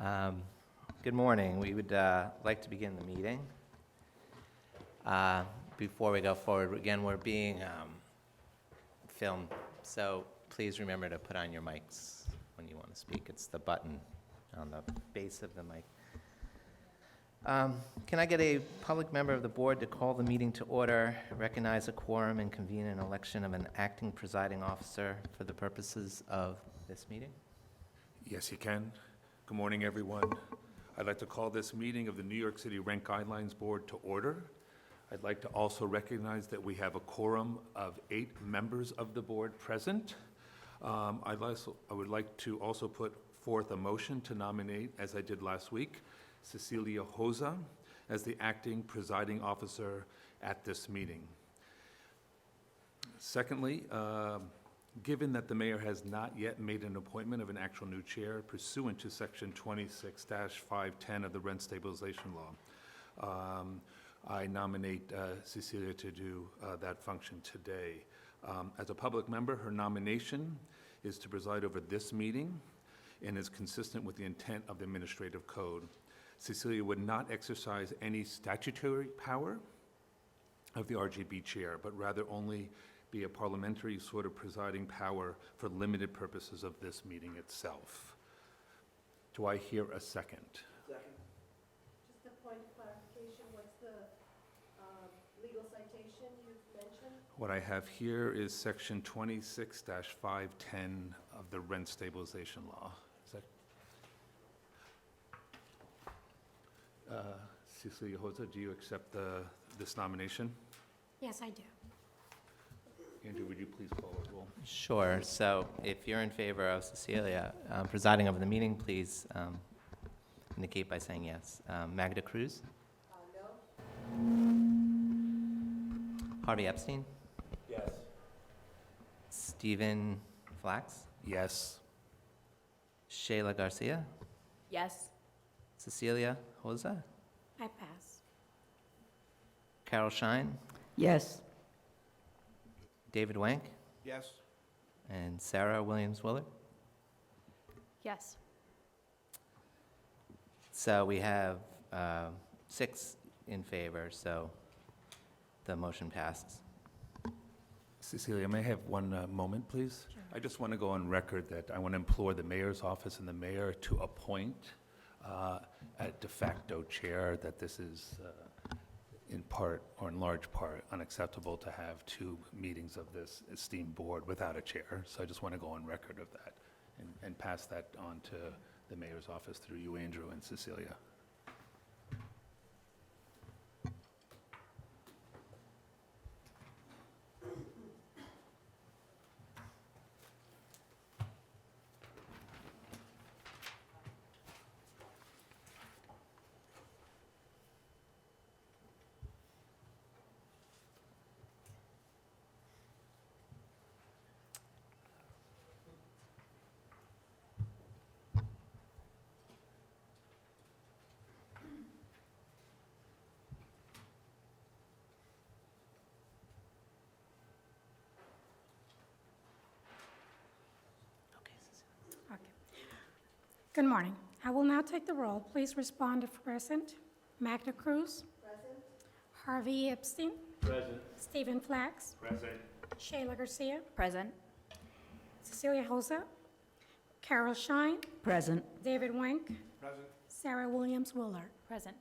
Good morning. We would like to begin the meeting. Before we go forward, again, we're being filmed, so please remember to put on your mics when you want to speak. It's the button on the base of the mic. Can I get a public member of the board to call the meeting to order, recognize a quorum, and convene an election of an acting presiding officer for the purposes of this meeting? Yes, you can. Good morning, everyone. I'd like to call this meeting of the New York City Rent Guidelines Board to order. I'd like to also recognize that we have a quorum of 8 members of the board present. I would like to also put forth a motion to nominate, as I did last week, Cecilia Hoza as the acting presiding officer at this meeting. Secondly, given that the mayor has not yet made an appointment of an actual new chair pursuant to section 26-510 of the Rent Stabilization Law, I nominate Cecilia to do that function today. As a public member, her nomination is to preside over this meeting and is consistent with the intent of the administrative code. Cecilia would not exercise any statutory power of the RGB chair, but rather only be a parliamentary sort of presiding power for limited purposes of this meeting itself. Do I hear a second? Second. Just a point of clarification, what's the legal citation you mentioned? What I have here is section 26-510 of the Rent Stabilization Law. Is that Cecilia Hoza, do you accept this nomination? Yes, I do. Andrew, would you please call the roll? Sure. So if you're in favor of Cecilia presiding over the meeting, please indicate by saying yes. Magda Cruz? No. Harvey Epstein? Yes. Stephen Flax? Yes. Shayla Garcia? Yes. Cecilia Hoza? I pass. Carol Shine? Yes. David Wank? Yes. And Sarah Williams-Willard? Yes. So we have 6 in favor, so the motion passes. Cecilia, may I have one moment, please? Sure. I just want to go on record that I want to implore the mayor's office and the mayor to appoint a de facto chair, that this is in part or in large part unacceptable to have 2 meetings of this esteemed board without a chair. So I just want to go on record of that and pass that on to the mayor's office through you, Andrew, and Cecilia. Okay. Good morning. I will now take the roll. Please respond if present. Magda Cruz? Present. Harvey Epstein? Present. Stephen Flax? Present. Shayla Garcia? Present. Cecilia Hoza? Carol Shine? Present. David Wank? Present. Sarah Williams-Willard? Present.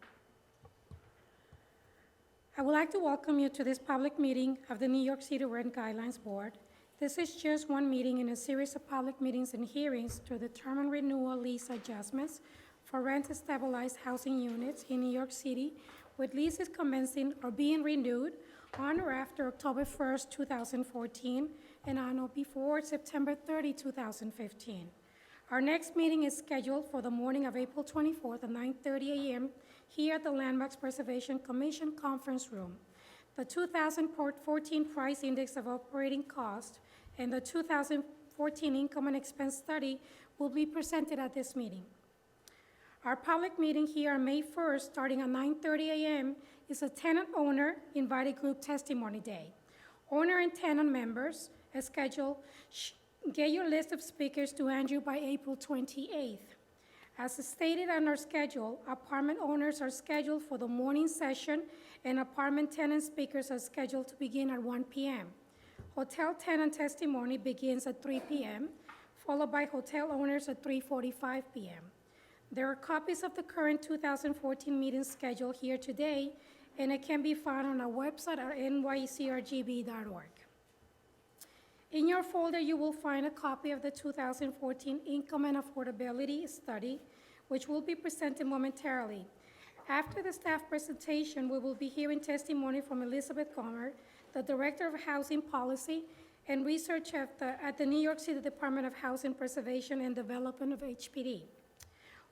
I would like to welcome you to this public meeting of the New York City Rent Guidelines Board. This is just one meeting in a series of public meetings and hearings to determine renewal lease adjustments for rent-stabilized housing units in New York City with leases commencing or being renewed on or after October 1st, 2014, and on or before September 30, 2015. Our next meeting is scheduled for the morning of April 24th at 9:30 a.m. here at the Landmarks Preservation Commission Conference Room. The 2014 Price Index of Operating Cost and the 2014 Income and Expense Study will be presented at this meeting. Our public meeting here on May 1st, starting at 9:30 a.m., is a tenant-owner invited group testimony day. Owner and tenant members, as scheduled, get your list of speakers to Andrew by April 28th. As stated on our schedule, apartment owners are scheduled for the morning session, and apartment tenant speakers are scheduled to begin at 1 p.m. Hotel tenant testimony begins at 3 p.m., followed by hotel owners at 3:45 p.m. There are copies of the current 2014 meeting schedule here today, and it can be found on our website at nycrgb.org. In your folder, you will find a copy of the 2014 Income and Affordability Study, which will be presented momentarily. After the staff presentation, we will be hearing testimony from Elizabeth Gomer, the Director of Housing Policy and Research at the New York City Department of Housing Preservation and Development of HPD.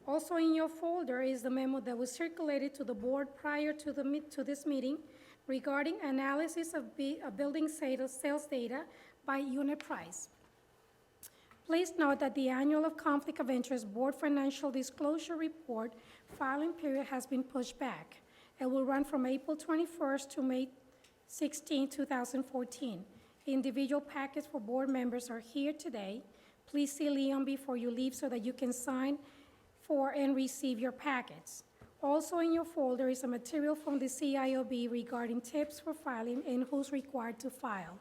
Also in your folder is the memo that was circulated to the board prior to this meeting regarding analysis of building sales data by unit price. Please note that the annual Conflict of Interest Board Financial Disclosure Report filing period has been pushed back. It will run from April 21st to May 16, 2014. Individual packets for board members are here today. Please see Leon before you leave so that you can sign for and receive your packets. Also in your folder is a material from the CIOB regarding tips for filing and who's required to file.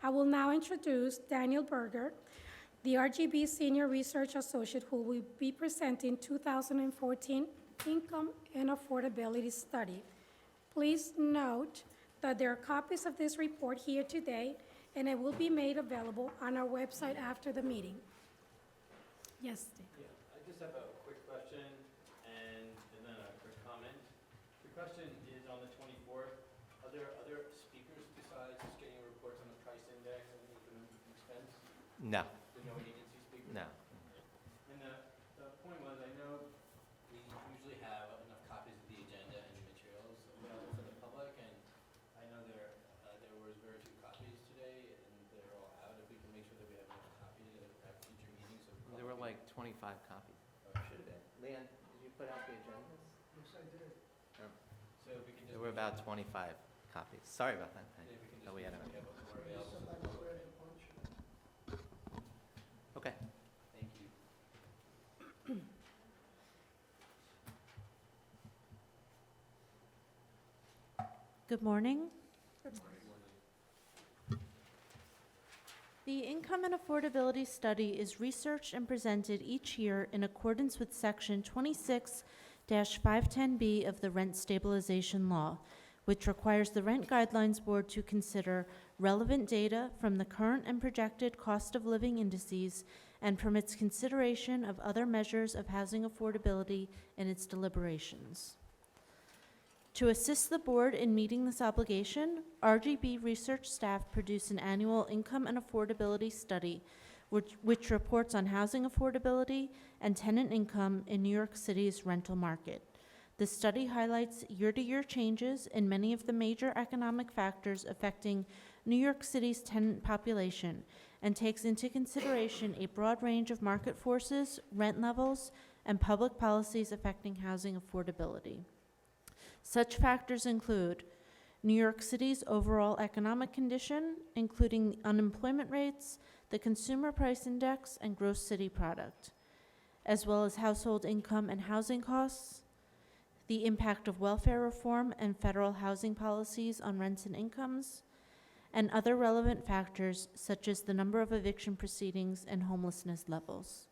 I will now introduce Daniel Berger, the RGB Senior Research Associate, who will be presenting 2014 Income and Affordability Study. Please note that there are copies of this report here today, and it will be made available on our website after the meeting. Yes, Steve. Yeah, I just have a quick question and then a quick comment. The question is on the 24th, are there other speakers besides just getting reports on the price index and the economic expense? No, There's no agency speakers? no. And the point was, I know we usually have enough copies of the agenda and the materials available for the public, and I know there was very few copies today, and they're all out. If we can make sure that we have enough copies at future meetings. So the There were public like 25 copies. can- Should have been. Leon, did you put out the agendas? So if we can just. There were about 25 copies. Sorry about that. If we can thought just we make had sure we enough. have more available for the public. Okay. Thank you. Good morning. The Income and Affordability Study is researched and presented each year in accordance with Section 26-510B of the Rent Stabilization Law, which requires the Rent Guidelines Board to consider relevant data from the current and projected cost of living indices and permits consideration of other measures of housing affordability in its deliberations. To assist the board in meeting this obligation, RGB research staff produce an annual income and affordability study, which reports on housing affordability and tenant income in New York City's rental market. The study highlights year-to-year changes in many of the major economic factors affecting New York City's tenant population and takes into consideration a broad range of market forces, rent levels, and public policies affecting housing affordability. Such factors include New York City's overall economic condition, including unemployment rates, the consumer price index, and gross city product, as well as household income and housing costs, the impact of welfare reform and federal housing policies on rents and incomes, and other relevant factors such as the number of eviction proceedings and homelessness levels.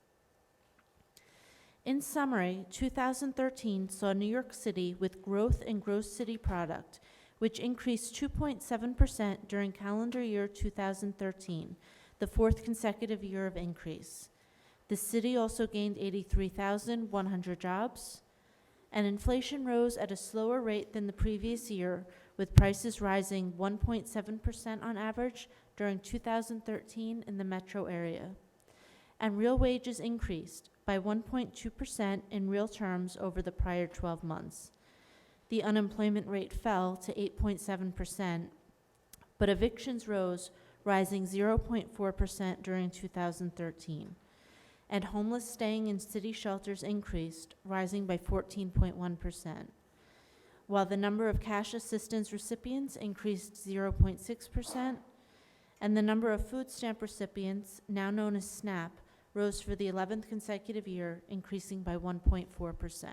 In summary, 2013 saw New York City with growth in gross city product, which increased 2.7% during calendar year 2013, the fourth consecutive year of increase. The city also gained 83,100 jobs, and inflation rose at a slower rate than the previous year, with prices rising 1.7% on average during 2013 in the metro area. And real wages increased by 1.2% in real terms over the prior 12 months. The unemployment rate fell to 8.7%, but evictions rose, rising 0.4% during 2013. And homeless staying in city shelters increased, rising by 14.1%, while the number of cash assistance recipients increased 0.6%, and the number of food stamp recipients, now known as SNAP, rose for the 11th consecutive year, increasing by 1.4%.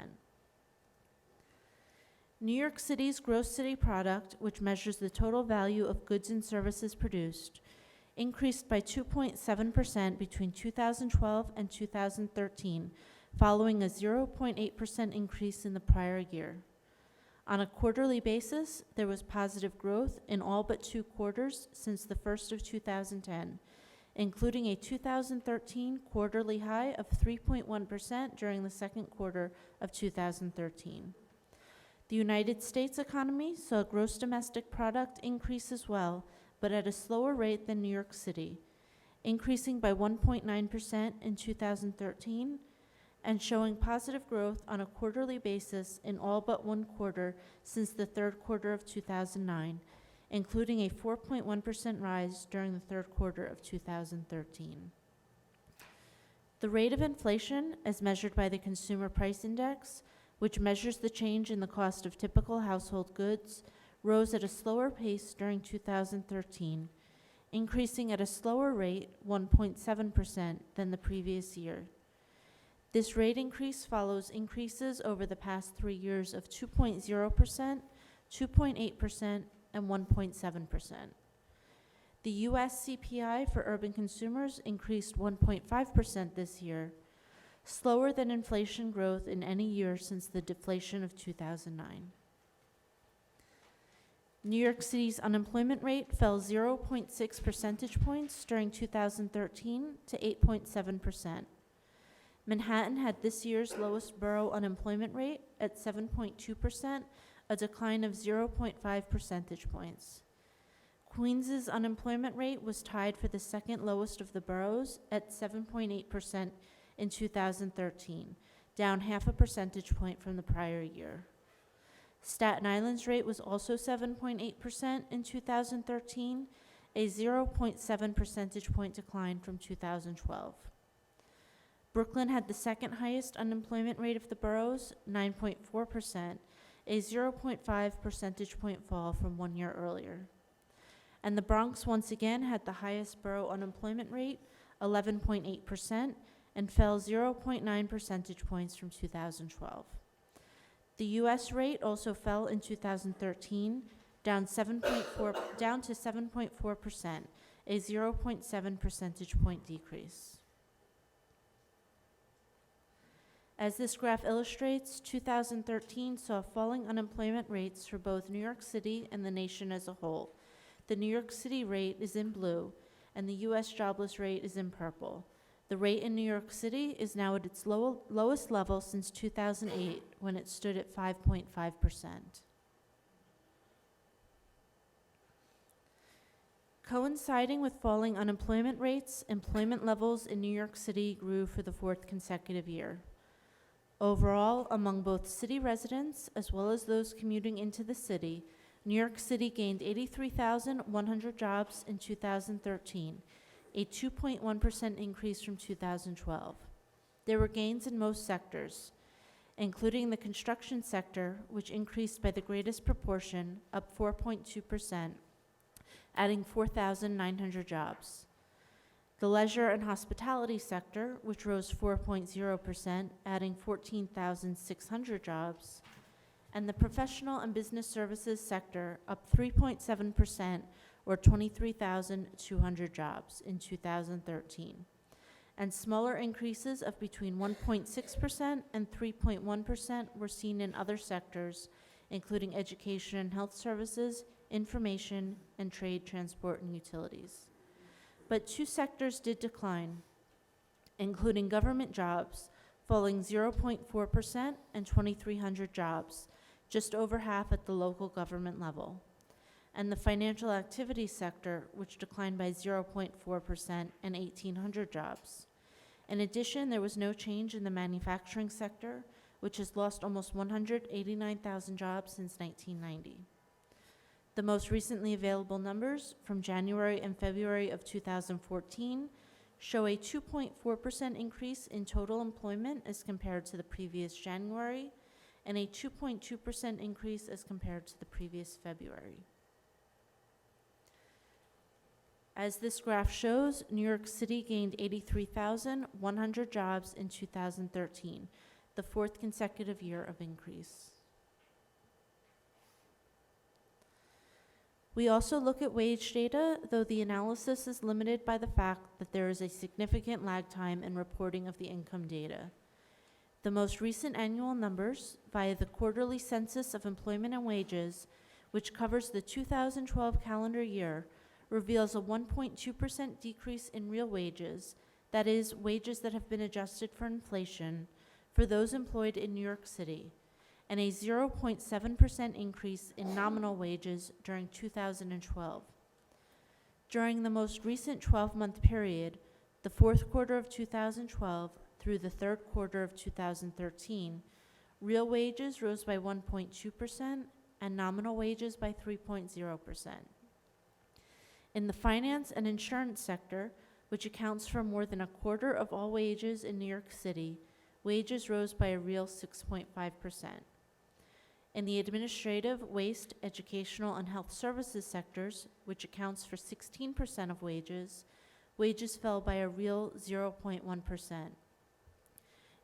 New York City's gross city product, which measures the total value of goods and services produced, increased by 2.7% between 2012 and 2013, following a 0.8% increase in the prior year. On a quarterly basis, there was positive growth in all but 2 quarters since the first of 2010, including a 2013 quarterly high of 3.1% during the second quarter of 2013. The United States economy saw gross domestic product increase as well, but at a slower rate than New York City, increasing by 1.9% in 2013 and showing positive growth on a quarterly basis in all but 1 quarter since the third quarter of 2009, including a 4.1% rise during the third quarter of 2013. The rate of inflation, as measured by the Consumer Price Index, which measures the change in the cost of typical household goods, rose at a slower pace during 2013, increasing at a slower rate, 1.7%, than the previous year. This rate increase follows increases over the past 3 years of 2.0%, 2.8%, and 1.7%. The U.S. CPI for urban consumers increased 1.5% this year, slower than inflation growth in any year since the deflation of 2009. New York City's unemployment rate fell 0.6 percentage points during 2013 to 8.7%. Manhattan had this year's lowest borough unemployment rate at 7.2%, a decline of 0.5 percentage points. Queens's unemployment rate was tied for the second lowest of the boroughs at 7.8% in 2013, down 0.5 percentage point from the prior year. Staten Island's rate was also 7.8% in 2013, a 0.7 percentage point decline from 2012. Brooklyn had the second highest unemployment rate of the boroughs, 9.4%, a 0.5 percentage point fall from 1 year earlier. And the Bronx once again had the highest borough unemployment rate, 11.8%, and fell 0.9 percentage points from 2012. The U.S. rate also fell in 2013, down to 7.4%, a 0.7 percentage point decrease. As this graph illustrates, 2013 saw falling unemployment rates for both New York City and the nation as a whole. The New York City rate is in blue, and the U.S. jobless rate is in purple. The rate in New York City is now at its lowest level since 2008, when it stood at 5.5%. Coinciding with falling unemployment rates, employment levels in New York City grew for the 4th consecutive year. Overall, among both city residents as well as those commuting into the city, New York City gained 83,100 jobs in 2013, a 2.1% increase from 2012. There were gains in most sectors, including the construction sector, which increased by the greatest proportion, up 4.2%, adding 4,900 jobs. The leisure and hospitality sector, which rose 4.0%, adding 14,600 jobs, and the professional and business services sector, up 3.7%, or 23,200 jobs in 2013. And smaller increases of between 1.6% and 3.1% were seen in other sectors, including education and health services, information, and trade, transport, and utilities. But 2 sectors did decline, including government jobs, falling 0.4% and 2,300 jobs, just over half at the local government level, and the financial activity sector, which declined by 0.4% and 1,800 jobs. In addition, there was no change in the manufacturing sector, which has lost almost 189,000 jobs since 1990. The most recently available numbers from January and February of 2014 show a 2.4% increase in total employment as compared to the previous January, and a 2.2% increase as compared to the previous February. As this graph shows, New York City gained 83,100 jobs in 2013, the fourth consecutive year of increase. We also look at wage data, though the analysis is limited by the fact that there is a significant lag time in reporting of the income data. The most recent annual numbers, via the quarterly census of employment and wages, which covers the 2012 calendar year, reveals a 1.2% decrease in real wages, that is, wages that have been adjusted for inflation, for those employed in New York City, and a 0.7% increase in nominal wages during 2012. During the most recent 12-month period, the fourth quarter of 2012 through the third quarter of 2013, real wages rose by 1.2% and nominal wages by 3.0%. In the finance and insurance sector, which accounts for more than a quarter of all wages in New York City, wages rose by a real 6.5%. In the administrative, waste, educational, and health services sectors, which accounts for 16% of wages, wages fell by a real 0.1%.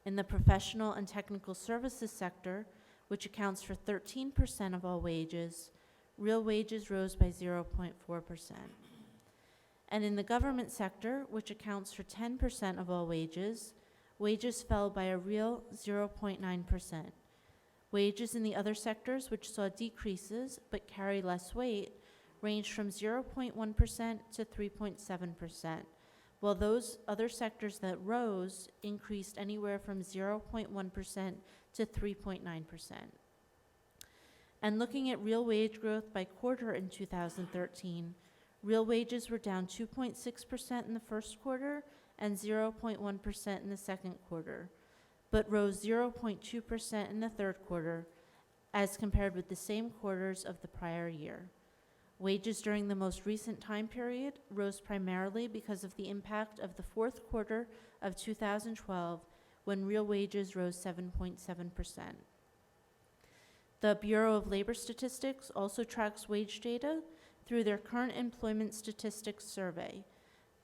In the professional and technical services sector, which accounts for 13% of all wages, real wages rose by 0.4%. And in the government sector, which accounts for 10% of all wages, wages fell by a real 0.9%. Wages in the other sectors, which saw decreases but carry less weight, ranged from 0.1% to 3.7%, while those other sectors that rose increased anywhere from 0.1% to 3.9%. And looking at real wage growth by quarter in 2013, real wages were down 2.6% in the first quarter and 0.1% in the second quarter, but rose 0.2% in the third quarter as compared with the same quarters of the prior year. Wages during the most recent time period rose primarily because of the impact of the fourth quarter of 2012, when real wages rose 7.7%. The Bureau of Labor Statistics also tracks wage data through their Current Employment Statistics Survey.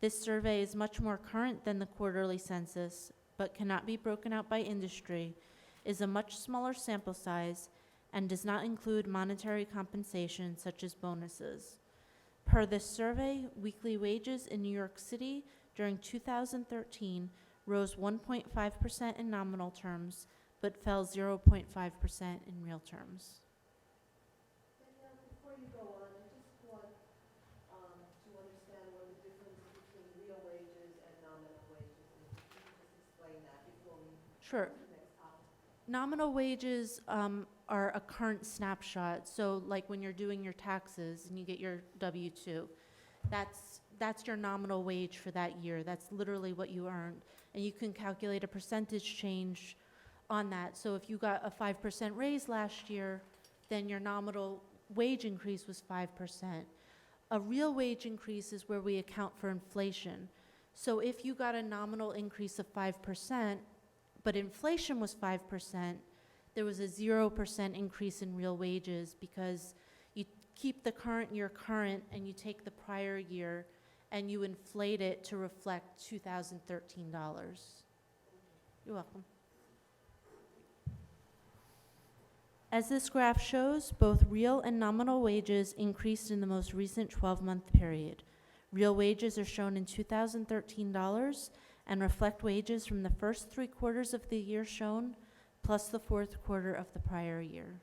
This survey is much more current than the quarterly census, but cannot be broken out by industry, is a much smaller sample size, and does not include monetary compensation such as bonuses. Per this survey, weekly wages in New York City during 2013 rose 1.5% in nominal terms, but fell 0.5% in real terms. Danielle, before you go on, I just want to understand what the difference between real wages and nominal wages is. If you could just explain that before we Sure. go to the next topic. Nominal wages are a current snapshot. So like when you're doing your taxes and you get your W-2, that's your nominal wage for that year. That's literally what you earned. And you can calculate a percentage change on that. So if you got a 5% raise last year, then your nominal wage increase was 5%. A real wage increase is where we account for inflation. So if you got a nominal increase of 5%, but inflation was 5%, there was a 0% increase in real wages because you keep the current year current and you take the prior year and you inflate it to reflect 2013 dollars. You're welcome. As this graph shows, both real and nominal wages increased in the most recent 12-month period. Real wages are shown in 2013 dollars and reflect wages from the first 3 quarters of the year shown, plus the fourth quarter of the prior year.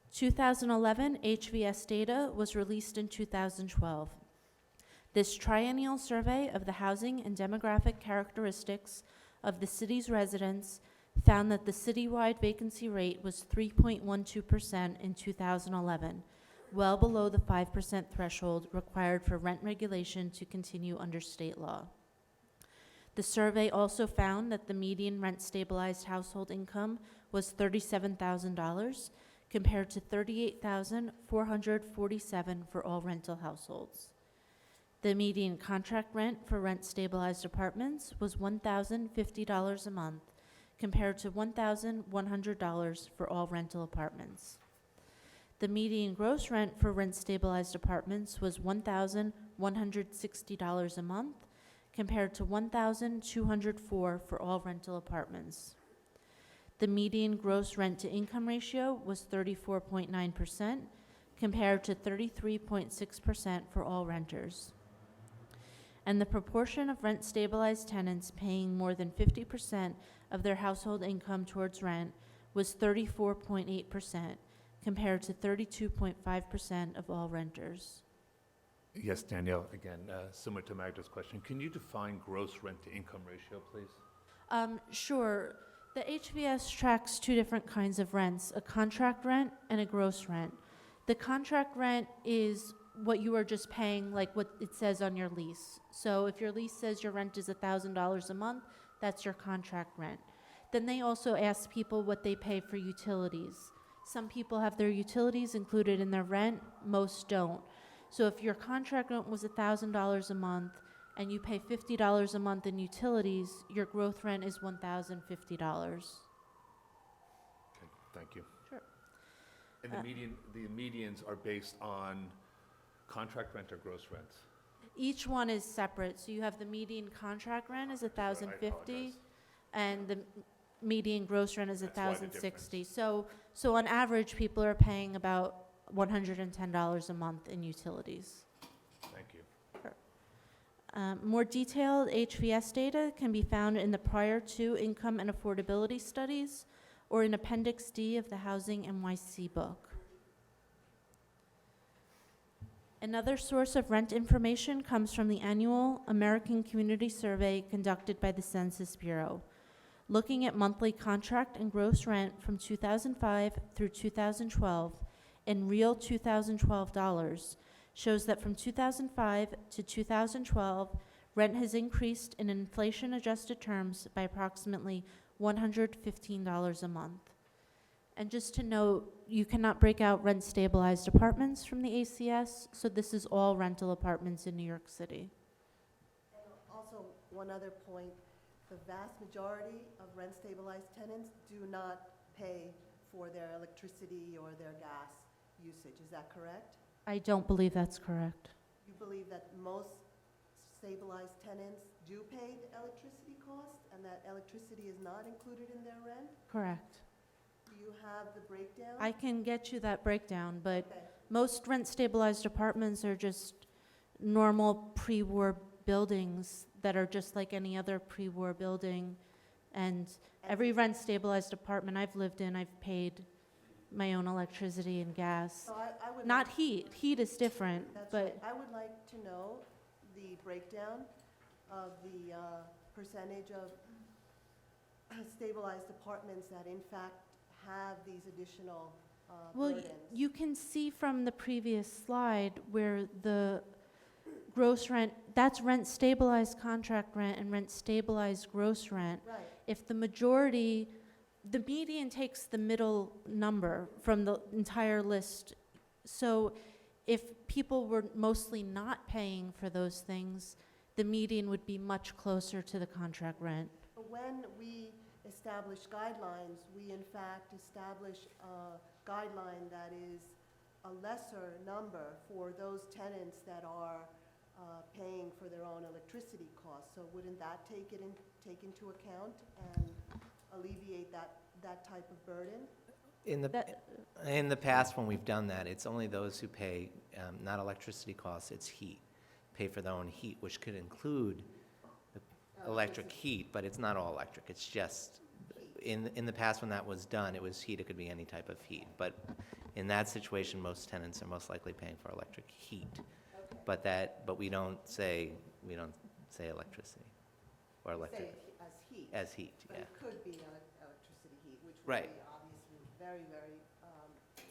In 2011, HVS data was released in 2012. This triennial survey of the housing and demographic characteristics of the city's residents found that the citywide vacancy rate was 3.12% in 2011, well below the 5% threshold required for rent regulation to continue under state law. The survey also found that the median rent-stabilized household income was $37,000 compared to $38,447 for all rental households. The median contract rent for rent-stabilized apartments was $1,050 a month, compared to $1,100 for all rental apartments. The median gross rent for rent-stabilized apartments was $1,160 a month, compared to $1,204 for all rental apartments. The median gross rent-to-income ratio was 34.9%, compared to 33.6% for all renters. And the proportion of rent-stabilized tenants paying more than 50% of their household income towards rent was 34.8%, compared to 32.5% of all renters. Yes, Danielle, again, similar to Magda's question, can you define gross rent-to-income ratio, please? Sure. The HVS tracks two different kinds of rents, a contract rent and a gross rent. The contract rent is what you are just paying, like what it says on your lease. So if your lease says your rent is $1,000 a month, that's your contract rent. Then they also ask people what they pay for utilities. Some people have their utilities included in their rent, most don't. So if your contract rent was $1,000 a month and you pay $50 a month in utilities, your growth rent is $1,050. Okay, thank you. Sure. And the medians are based on contract rent or gross rents? Each one is separate. So you have the median contract rent is $1,050, and the median gross rent is That's why the $1,060. So on average, people are paying about $110 a month in utilities. Thank you. More detailed HVS data can be found in the prior two income and affordability studies or in Appendix D of the Housing NYC book. Another source of rent information comes from the annual American Community Survey conducted by the Census Bureau. Looking at monthly contract and gross rent from 2005 through 2012 in real 2012 dollars shows that from 2005 to 2012, rent has increased in inflation-adjusted terms by approximately $115 a month. And just to note, you cannot break out rent-stabilized apartments from the ACS, so this is all rental apartments in New York City. And also, one other point, the vast majority of rent-stabilized tenants do not pay for their electricity or their gas usage. Is that correct? I don't believe that's correct. You believe that most stabilized tenants do pay the electricity cost and that electricity is not included in their rent? Correct. Do you have the breakdown? I can get you that breakdown, but Okay. most rent-stabilized apartments are just normal pre-war buildings that are just like any other pre-war building. And every rent-stabilized apartment I've lived in, I've paid my own electricity and gas. So I would Not like- heat. Heat is different, That's but right. I would like to know the breakdown of the percentage of stabilized apartments that in fact have these additional well, burdens. you can see from the previous slide where the gross rent, that's rent-stabilized contract rent and rent-stabilized gross rent. Right. If the majority, the median takes the middle number from the entire list. So if people were mostly not paying for those things, the median would be much closer to the contract rent. But when we establish guidelines, we in fact establish a guideline that is a lesser number for those tenants that are paying for their own electricity costs. So wouldn't that take into account and alleviate that type of burden? In the past, when we've done that, it's only those who pay, not electricity costs, it's heat, pay for their own heat, which could include electric heat, but it's not all electric. It's just, in the past when that was done, it was heat, it could be any type of heat. But in that situation, most tenants are most likely paying for electric heat. Okay. But we don't say electricity or Say electric, it as heat. as heat, But yeah. it could be electricity heat, which would Right. be obviously very, very,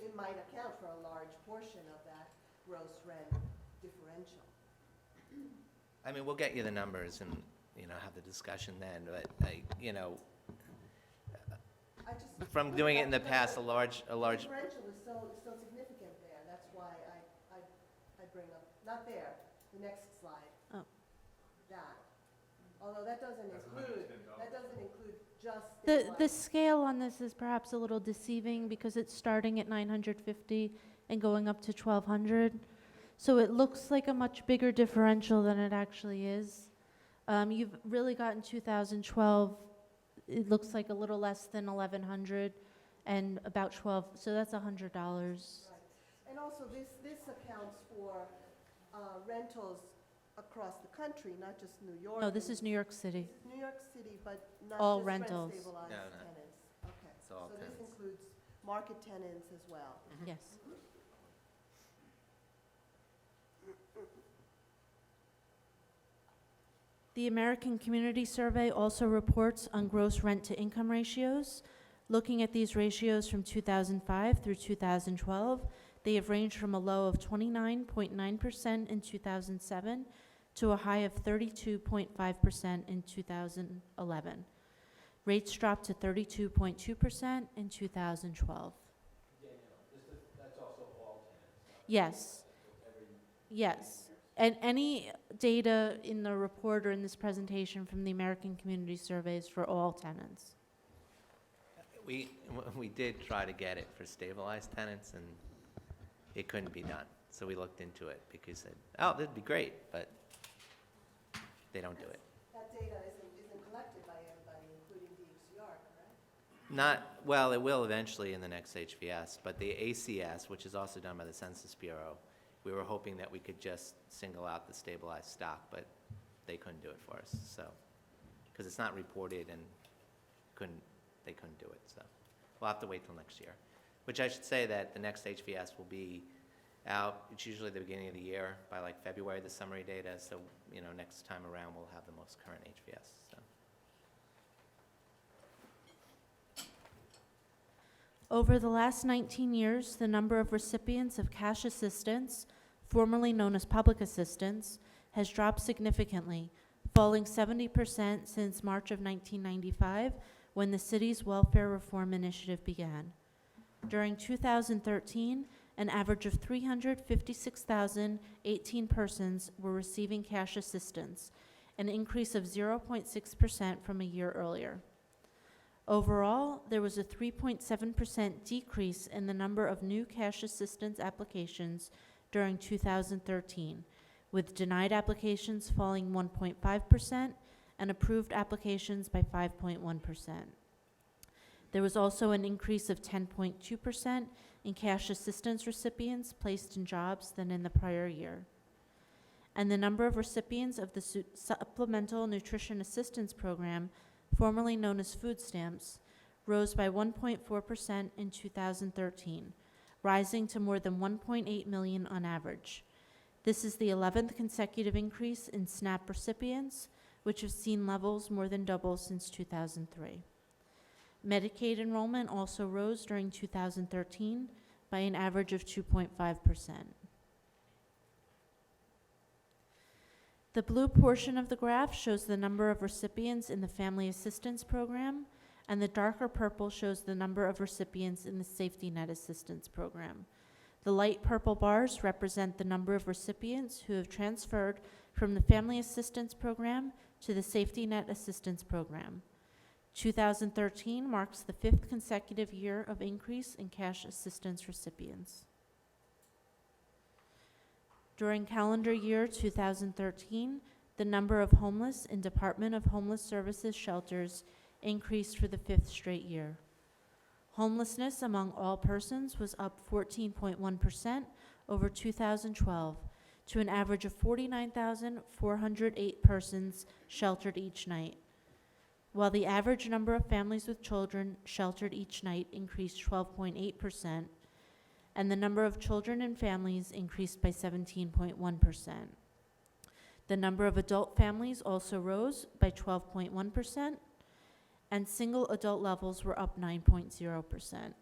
it might account for a large portion of that gross rent differential. I mean, we'll get you the numbers and, have the discussion then, but I just. from doing it in the past, a large, The differential is so significant there, that's why I bring up, not there, the next slide. Oh. That. Although that doesn't include just The stabilized. scale on this is perhaps a little deceiving because it's starting at 950 and going up to 1,200. So it looks like a much bigger differential than it actually is. You've really got in 2012, it looks like a little less than 1,100 and about 12, so that's $100. Right. And also, this accounts for rentals across the country, not just New York. No, this is New York City. This is New York City, but not All just rentals. rent-stabilized No, no. tenants. Okay. It's all So tenants. this includes market tenants as well. Yes. The American Community Survey also reports on gross rent-to-income ratios. Looking at these ratios from 2005 through 2012, they have ranged from a low of 29.9% in 2007 to a high of 32.5% in 2011. Rates dropped to 32.2% in 2012. That's also all tenants. Yes. Yes. And any data in the report or in this presentation from the American Community Surveys for all tenants. We did try to get it for stabilized tenants, and it couldn't be done. So we looked into it because said, oh, that'd be great, but they don't do it. That data isn't collected by everybody, including DHCR, correct? Not, well, it will eventually in the next HVS, but the ACS, which is also done by the Census Bureau, we were hoping that we could just single out the stabilized stock, but they couldn't do it for us, so. Because it's not reported and they couldn't do it, so. We'll have to wait till next year. Which I should say that the next HVS will be out, it's usually the beginning of the year, by like February, the summary data, so, next time around, we'll have the most current HVS, so. Over the last 19 years, the number of recipients of cash assistance, formerly known as public assistance, has dropped significantly, falling 70% since March of 1995, when the city's welfare reform initiative began. During 2013, an average of 356,018 persons were receiving cash assistance, an increase of 0.6% from a year earlier. Overall, there was a 3.7% decrease in the number of new cash assistance applications during 2013, with denied applications falling 1.5% and approved applications by 5.1%. There was also an increase of 10.2% in cash assistance recipients placed in jobs than in the prior year. And the number of recipients of the Supplemental Nutrition Assistance Program, formerly known as food stamps, rose by 1.4% in 2013, rising to more than 1.8 million on average. This is the 11th consecutive increase in SNAP recipients, which have seen levels more than double since 2003. Medicaid enrollment also rose during 2013 by an average of 2.5%. The blue portion of the graph shows the number of recipients in the Family Assistance Program, and the darker purple shows the number of recipients in the Safety Net Assistance Program. The light purple bars represent the number of recipients who have transferred from the Family Assistance Program to the Safety Net Assistance Program. 2013 marks the 5th consecutive year of increase in cash assistance recipients. During calendar year 2013, the number of homeless in Department of Homeless Services shelters increased for the 5th straight year. Homelessness among all persons was up 14.1% over 2012 to an average of 49,408 persons sheltered each night, while the average number of families with children sheltered each night increased 12.8%, and the number of children and families increased by 17.1%. The number of adult families also rose by 12.1%, and single adult levels were up 9.0%.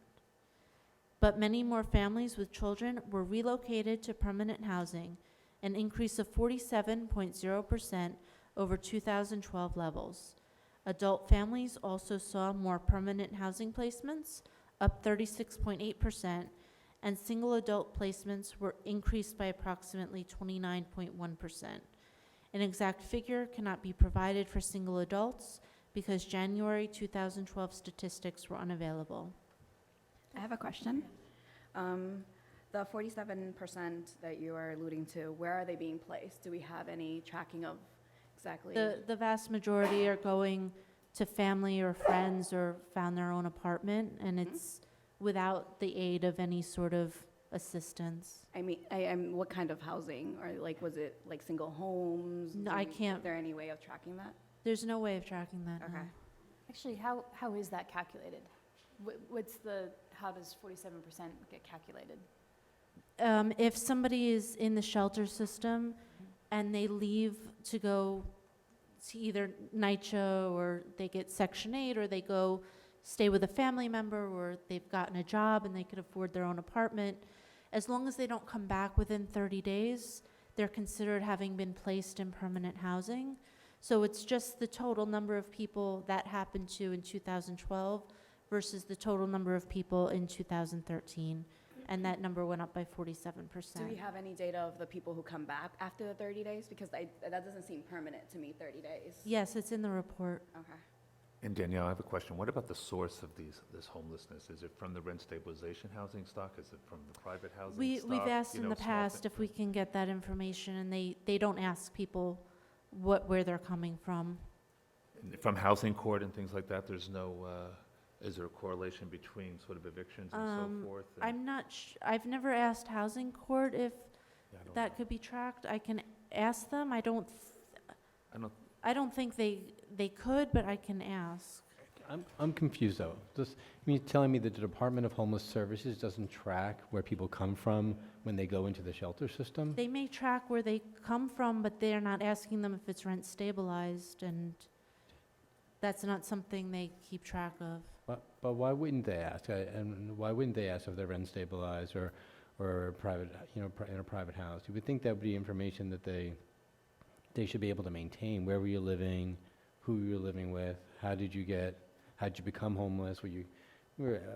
But many more families with children were relocated to permanent housing, an increase of 47.0% over 2012 levels. Adult families also saw more permanent housing placements, up 36.8%, and single adult placements were increased by approximately 29.1%. An exact figure cannot be provided for single adults, because January 2012 statistics were unavailable. I have a question. The 47% that you are alluding to, where are they being placed? Do we have any tracking of exactly? The vast majority are going to family or friends or found their own apartment, and it's without the aid of any sort of assistance. I mean, what kind of housing? Or like, was it like single homes? No, I can't- Is there any way of tracking that? There's no way of tracking that, no. Okay. Actually, how is that calculated? How does 47% get calculated? If somebody is in the shelter system and they leave to go to either NYCHA, or they get Section 8, or they go stay with a family member, or they've gotten a job and they could afford their own apartment, as long as they don't come back within 30 days, they're considered having been placed in permanent housing. So it's just the total number of people that happened to in 2012 versus the total number of people in 2013. And that number went up by 47%. Do we have any data of the people who come back after the 30 days? Because that doesn't seem permanent to me, 30 days. Yes, it's in the report. Okay. And Danielle, I have a question. What about the source of this homelessness? Is it from the rent stabilization housing stock? Is it from the private housing stock? We've asked You in know, the small past if we can get that information, and they don't ask people where they're coming from. From housing court and things like that, there's no, is there a correlation between sort of evictions and so forth? And- I'm not, I've never asked housing court if Yeah, I don't that know. could be tracked. I can ask them. I don't think they could, but I can ask. I'm confused, though. Just, you're telling me that the Department of Homeless Services doesn't track where people come from when they go into the shelter system? They may track where they come from, but they're not asking them if it's rent stabilized, and that's not something they keep track of. But why wouldn't they ask? And why wouldn't they ask if they're rent stabilized or private, in a private house? You would think that would be information that they should be able to maintain. Where were you living? Who were you living with? How'd you become homeless? Were you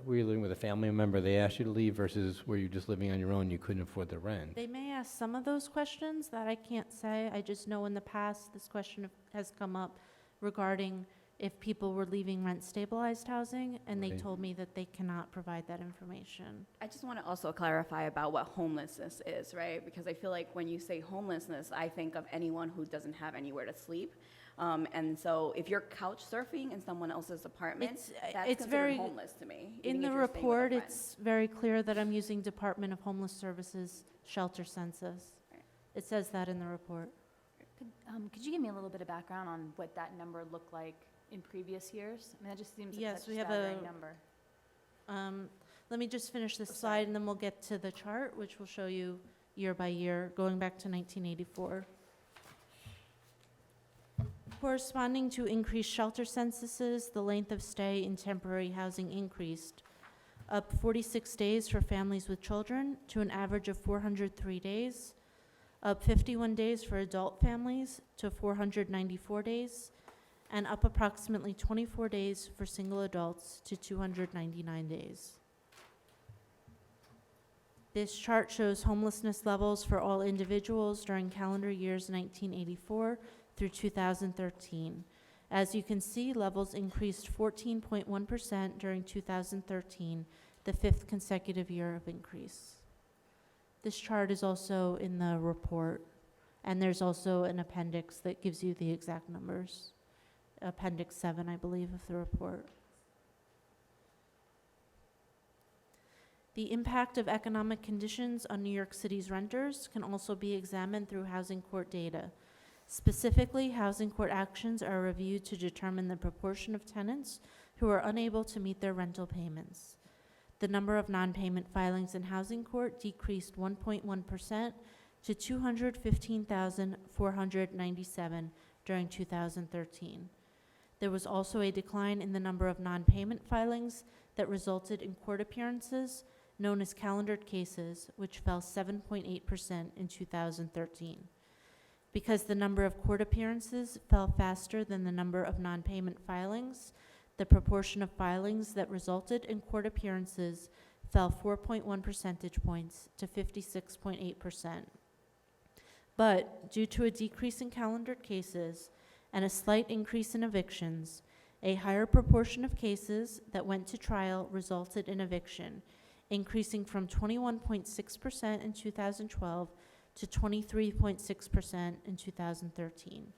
living with a family member? They asked you to leave versus were you just living on your own? You couldn't afford the rent. They may ask some of those questions that I can't say. I just know in the past this question has come up regarding if people were leaving rent-stabilized housing, and they Right. told me that they cannot provide that information. I just want to also clarify about what homelessness is, right? Because I feel like when you say homelessness, I think of anyone who doesn't have anywhere to sleep. And so if you're couch surfing in someone else's apartment, It's that's considered very, homeless to me. in even the if you're staying with a report, friend. it's very clear that I'm using Department of Homeless Services shelter census. Right. It says that in the report. Could you give me a little bit of background on what that number looked like in previous years? I mean, that just seems like Yes, such a we have staggering a- number. Let me just finish this Oh, sorry. slide, and then we'll get to the chart, which will show you year by year, going back to 1984. Corresponding to increased shelter censuses, the length of stay in temporary housing increased, up 46 days for families with children to an average of 403 days, up 51 days for adult families to 494 days, and up approximately 24 days for single adults to 299 days. This chart shows homelessness levels for all individuals during calendar years 1984 through 2013. As you can see, levels increased 14.1% during 2013, the 5th consecutive year of increase. This chart is also in the report, and there's also an appendix that gives you the exact numbers. Appendix 7, I believe, of the report. The impact of economic conditions on New York City's renters can also be examined through housing court data. Specifically, housing court actions are reviewed to determine the proportion of tenants who are unable to meet their rental payments. The number of non-payment filings in housing court decreased 1.1% to 215,497 during 2013. There was also a decline in the number of non-payment filings that resulted in court appearances, known as calendared cases, which fell 7.8% in 2013. Because the number of court appearances fell faster than the number of non-payment filings, the proportion of filings that resulted in court appearances fell 4.1 percentage points to 56.8%. But due to a decrease in calendared cases and a slight increase in evictions, A higher proportion of cases that went to trial resulted in eviction, increasing from 21.6% in 2012 to 23.6% in 2013.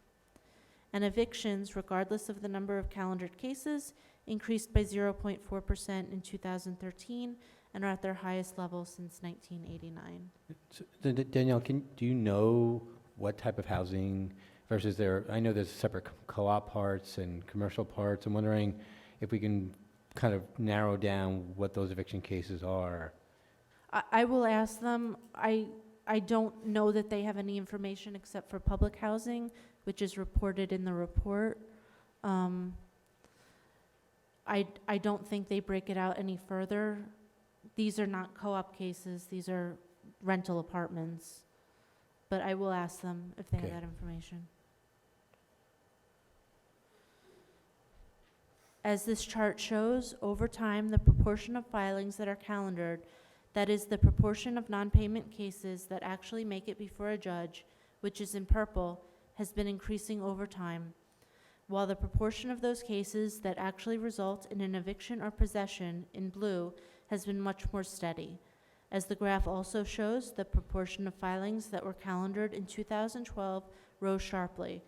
And evictions, regardless of the number of calendared cases, increased by 0.4% in 2013 and are at their highest level since 1989. So, Danielle, do you know what type of housing versus I know there's separate co-op parts and commercial parts. I'm wondering if we can kind of narrow down what those eviction cases are. I will ask them. I don't know that they have any information except for public housing, which is reported in the report. I don't think they break it out any further. These are not co-op cases. These are rental apartments. But I will ask them if they have Okay. that information. As this chart shows, over time, the proportion of filings that are calendared, that is the proportion of non-payment cases that actually make it before a judge, which is in purple, has been increasing over time, while the proportion of those cases that actually result in an eviction or possession, in blue, has been much more steady. As the graph also shows, the proportion of filings that were calendared in 2012 rose sharply.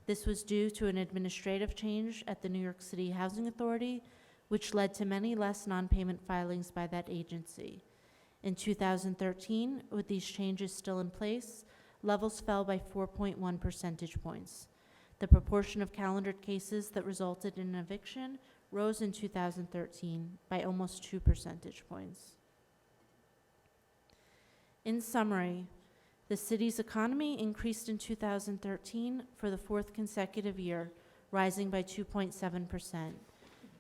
This was due to an administrative change at the New York City Housing Authority, which led to many less non-payment filings by that agency. In 2013, with these changes still in place, levels fell by 4.1 percentage points. The proportion of calendared cases that resulted in an eviction rose in 2013 by almost 2 percentage points. In summary, the city's economy increased in 2013 for the fourth consecutive year, rising by 2.7%.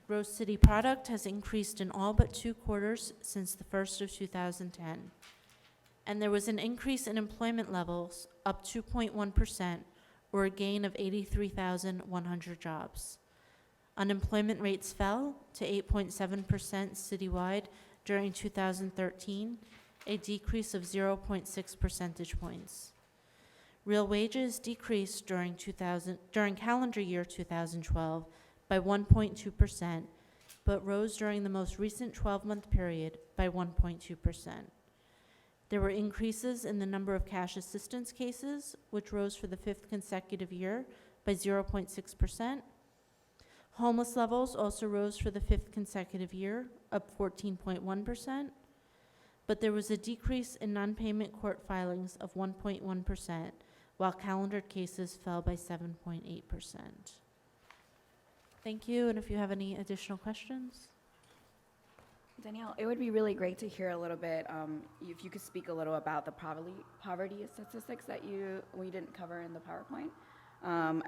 Gross city product has increased in all but 2 quarters since the first of 2010. And there was an increase in employment levels, up 2.1%, or a gain of 83,100 jobs. Unemployment rates fell to 8.7% citywide during 2013, a decrease of 0.6 percentage points. Real wages decreased during calendar year 2012 by 1.2%, but rose during the most recent 12-month period by 1.2%. There were increases in the number of cash assistance cases, which rose for the 5th consecutive year by 0.6%. Homeless levels also rose for the 5th consecutive year, up 14.1%. But there was a decrease in non-payment court filings of 1.1%, while calendared cases fell by 7.8%. Thank you, and if you have any additional questions? Danielle, it would be really great to hear a little bit, if you could speak a little about the poverty statistics that we didn't cover in the PowerPoint,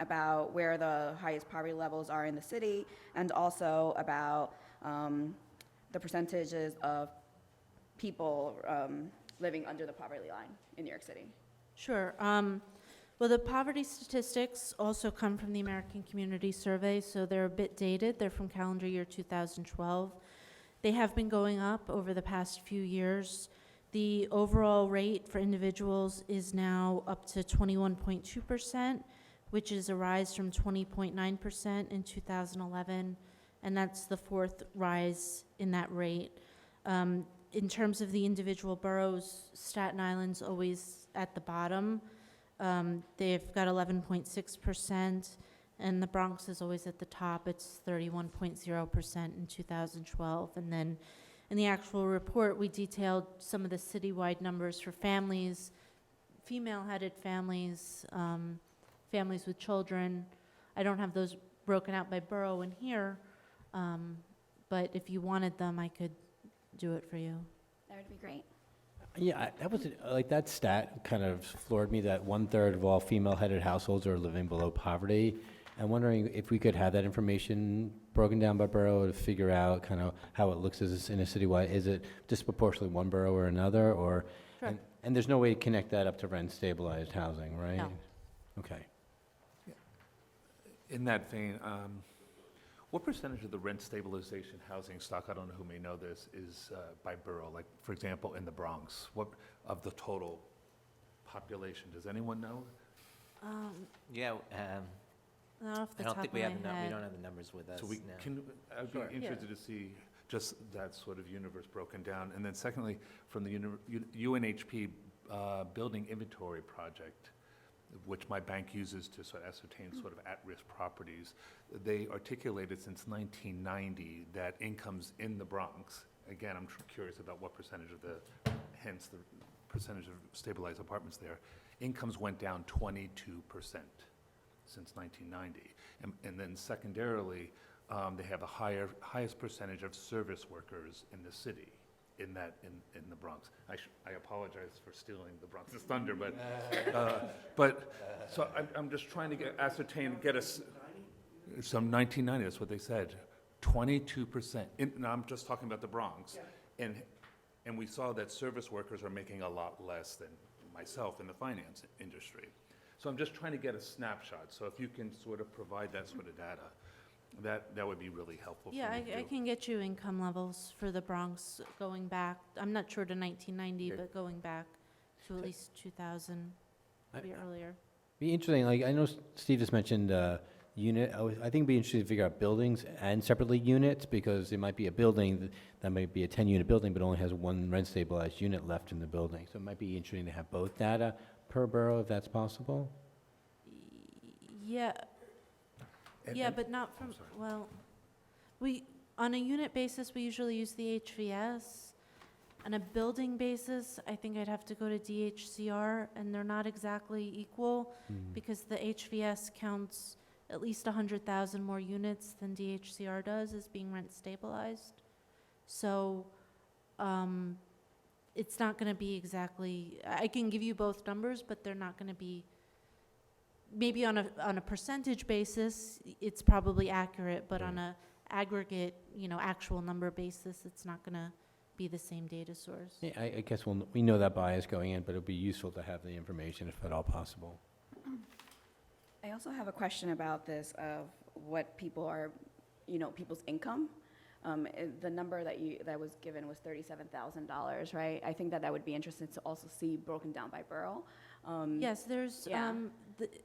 about where the highest poverty levels are in the city, and also about the percentages of people living under the poverty line in New York City. Sure. Well, the poverty statistics also come from the American Community Survey, so they're a bit dated. They're from calendar year 2012. They have been going up over the past few years. The overall rate for individuals is now up to 21.2%, which is a rise from 20.9% in 2011, and that's the 4th rise in that rate. In terms of the individual boroughs, Staten Island's always at the bottom. They've got 11.6%, and the Bronx is always at the top. It's 31.0% in 2012. And then in the actual report, we detailed some of the citywide numbers for families, female-headed families, families with children. I don't have those broken out by borough in here, but if you wanted them, I could do it for you. That would be great. Yeah, that was, like, that stat kind of floored me, that 1/3 of all female-headed households are living below poverty. I'm wondering if we could have that information broken down by borough to figure out kind of how it looks as in a citywide. Is it disproportionately one borough or another, or? Sure. And there's no way to connect that up to rent-stabilized housing, right? No. Okay. In that vein, what percentage of the rent stabilization housing stock, I don't know who may know this, is by borough? Like, for example, in the Bronx, what of the total population? Does anyone know? Yeah, Not off the I don't top think of we my have, we head. don't have the numbers with us So we now. can, I'd be Sure. interested to see just that sort of universe broken down. And then secondly, from the UNHP building inventory project, which my bank uses to sort of ascertain sort of at-risk properties, they articulated since 1990 that incomes in the Bronx, again, I'm curious about what percentage of hence the percentage of stabilized apartments there, incomes went down 22% since 1990. And then secondarily, they have the highest percentage of service workers in the city, in the Bronx. I apologize for stealing the Bronx's thunder, but so I'm just trying to get us, some 1990, that's what they said, 22%. And I'm just talking about the Bronx. And we saw that service workers are making a lot less than myself in the finance industry. So I'm just trying to get a snapshot. So if you can sort of provide that sort of data, that would be really helpful for me Yeah, to I do. can get you income levels for the Bronx going back, I'm not sure to 1990, Okay. but going back to at least 2000, maybe earlier. Be interesting, like, I know Steve just mentioned unit, I think it'd be interesting to figure out buildings and separately units, because it might be a building that might be a 10-unit building, but only has one rent-stabilized unit left in the building. So it might be interesting to have both data per borough, if that's possible. Yeah, And- yeah, and- but not from, sorry. well, on a unit basis, we usually use the HVS. On a building basis, I think I'd have to go to DHCR, and they're not exactly equal, because the HVS counts at least 100,000 more units than DHCR does as being rent stabilized. So, it's not gonna be exactly, I can give you both numbers, but they're not gonna be, maybe on a percentage basis, it's probably accurate, but on a aggregate, actual number basis, it's not gonna be the same data source. Yeah, I guess we know that bias going in, but it'd be useful to have the information if at all possible. I also have a question about this of what people are, people's income. The number that was given was $37,000, right? I think that would be interesting to also see broken down by borough. Yes, there's, Yeah.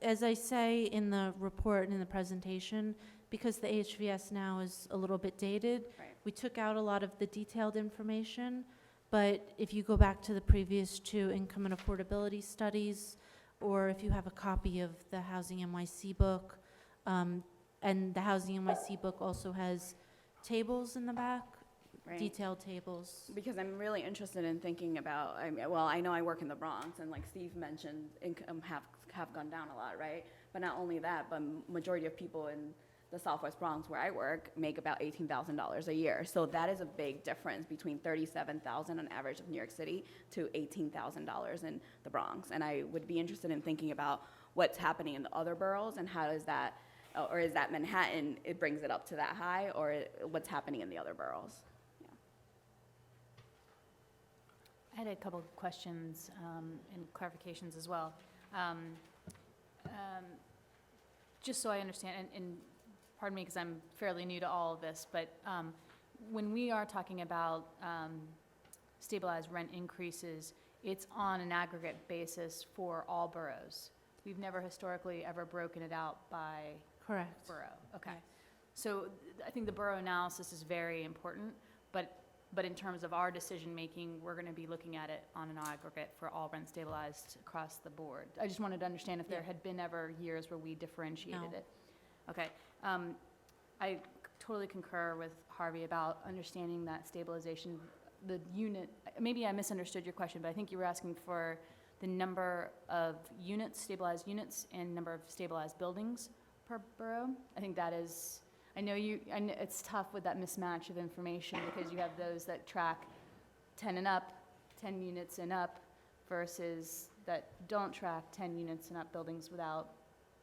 as I say in the report and in the presentation, because the HVS now is a little bit dated, Right. we took out a lot of the detailed information, but if you go back to the previous two income and affordability studies, or if you have a copy of the Housing NYC book, and the Housing NYC book also has tables in the back, Right. detailed tables. Because I'm really interested in thinking about, I know I work in the Bronx, and like Steve mentioned, income have gone down a lot, right? But not only that, but majority of people in the Southwest Bronx, where I work, make about $18,000 a year. So that is a big difference between $37,000 on average of New York City to $18,000 in the Bronx. And I would be interested in thinking about what's happening in the other boroughs, and how does that, or is that Manhattan, it brings it up to that high, or what's happening in the other boroughs? I had a couple of questions and clarifications as well. Just so I understand, and pardon me because I'm fairly new to all of this, but when we are talking about stabilized rent increases, it's on an aggregate basis for all boroughs. We've never historically ever broken it out by Correct. borough. Okay. So I think the borough analysis is very important, but in terms of our decision-making, we're going to be looking at it on an aggregate for all rent stabilized across the board. I just wanted to understand if there Yeah. had been ever years where we differentiated No. it. Okay. I totally concur with Harvey about understanding that stabilization, the unit, maybe I misunderstood your question, but I think you were asking for the number of units, stabilized units, and number of stabilized buildings per borough. I think that is, I know it's tough with that mismatch of information, because you have those that track 10 and up, 10 units and up, versus that don't track 10 units and up buildings without,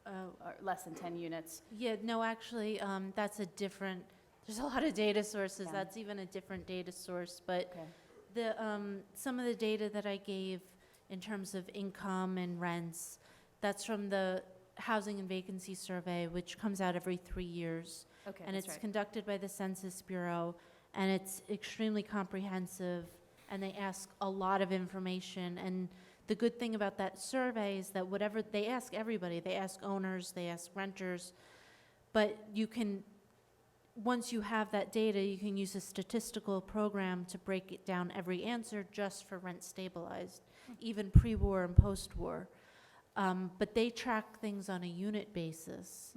or less than 10 units. Yeah, no, actually, that's a different, there's a lot of data sources. Yeah. That's even a different data source. But Okay. some of the data that I gave in terms of income and rents, that's from the Housing and Vacancy Survey, which comes out every 3 years. Okay, And that's it's right. conducted by the Census Bureau, and it's extremely comprehensive, and they ask a lot of information. And the good thing about that survey is that whatever, they ask everybody, they ask owners, they ask renters, But you can, once you have that data, you can use a statistical program to break it down every answer just for rent stabilized, even pre-war and post-war. But they track things on a unit basis,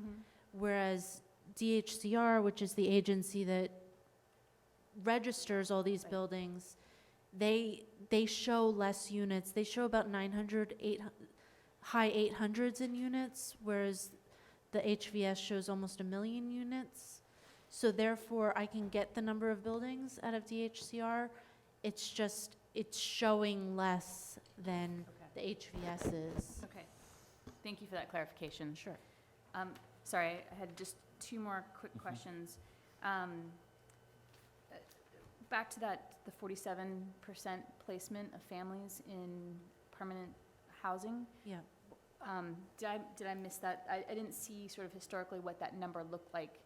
whereas DHCR, which is the agency that registers all these buildings, they show less units. They show about 900, high 800s in units, whereas the HVS shows almost 1 million units. So therefore, I can get the number of buildings out of DHCR. It's just, it's showing less than the HVS is. Okay. Thank you for that clarification. Sure. Sorry, I had just 2 more quick questions. Back to that, the 47% placement of families in permanent housing. Yeah. Did I miss that? I didn't see sort of historically what that number looked like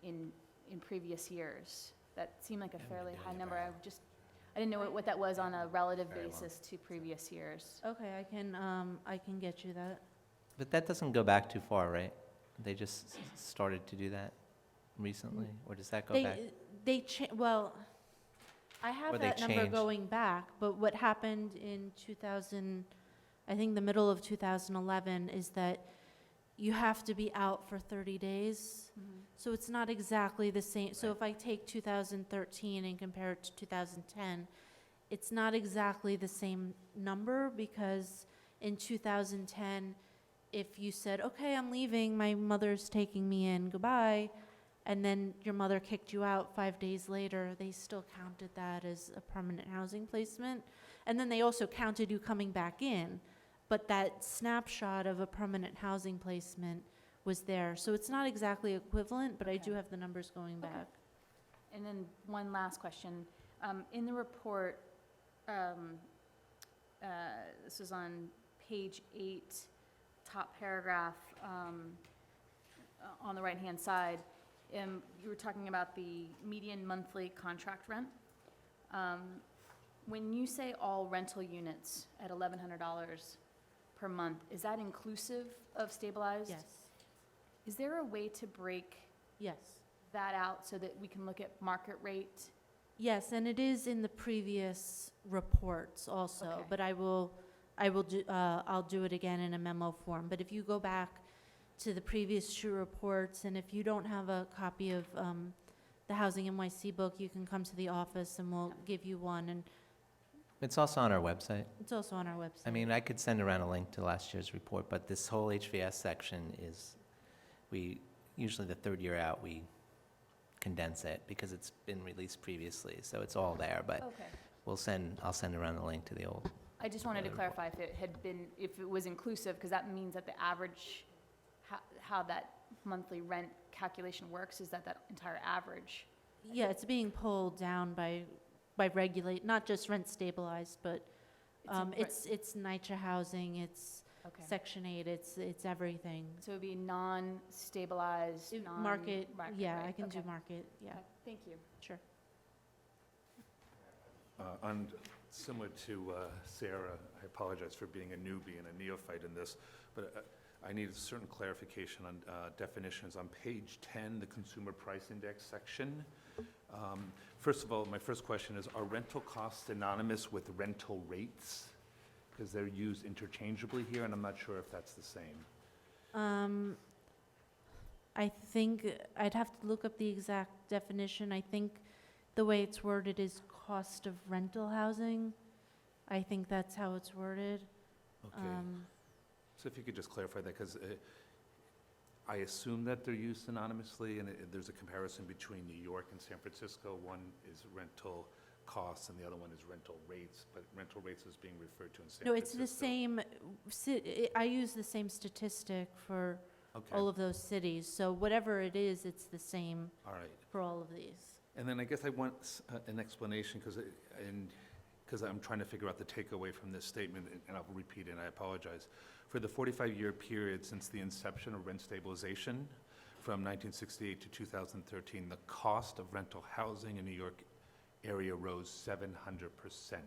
in previous years. That seemed like a fairly high number. I didn't know what that was on a relative basis to previous years. Okay, I can get you that. But that doesn't go back too far, right? They just started to do that recently, or does that go back? Well, I Or have they that number changed. going back, but what happened in 2000, I think the middle of 2011, is that you have to be out for 30 days. So it's not exactly the same. So if I take 2013 and compare it to 2010, it's not exactly the same number, because in 2010, if you said, okay, I'm leaving, my mother's taking me in, goodbye, and then your mother kicked you out 5 days later, they still counted that as a permanent housing placement. And then they also counted you coming back in, but that snapshot of a permanent housing placement was there. So it's not exactly equivalent, but I do have the numbers going back. And then one last question. In the report, this was on page 8, top paragraph, on the right-hand side, you were talking about the median monthly contract rent. When you say all rental units at $1,100 per month, is that inclusive of stabilized? Yes, Is there a way to break yes. that out so that we can look at market rate? Yes, and it is in the previous reports also, Okay. but I'll do it again in a memo form. But if you go back to the previous 2 reports, and if you don't have a copy of the Housing NYC book, you can come to the office and we'll give you one, and It's also on our website. it's also on our website. I mean, I could send around a link to last year's report, but this whole HVS section is, usually the 3rd year out, we condense it because it's been released previously, so it's all there, but Okay. I'll send around a link to the old. I just wanted to clarify if it was inclusive, because that means that the average, how that monthly rent calculation works, is that entire average. Yeah, it's being pulled down by not just rent stabilized, but it's NYCHA housing, it's Okay. Section 8, it's everything. So it'd be non-stabilized, Market, yeah, rate. I can do Okay. market, yeah, Okay, thank you. sure. Similar to Sarah, I apologize for being a newbie and a neophyte in this, but I need a certain clarification on definitions. On page 10, the Consumer Price Index section. First of all, my first question is, are rental costs synonymous with rental rates? Because they're used interchangeably here, and I'm not sure if that's the same. I think I'd have to look up the exact definition. I think the way it's worded is cost of rental housing. I think that's how it's worded. Okay. So if you could just clarify that, because I assume that they're used synonymously, and there's a comparison between New York and San Francisco. One is rental costs, and the other one is rental rates, but rental rates is being referred to in San Francisco. No, it's the same, I use the same statistic for Okay, all of those cities. So whatever it is, it's the same all right. for all of these. And then I guess I want an explanation, because I'm trying to figure out the takeaway from this statement, and I'll repeat it, and I apologize. For the 45-year period since the inception of rent stabilization, from 1968 to 2013, the cost of rental housing in New York area rose 700%,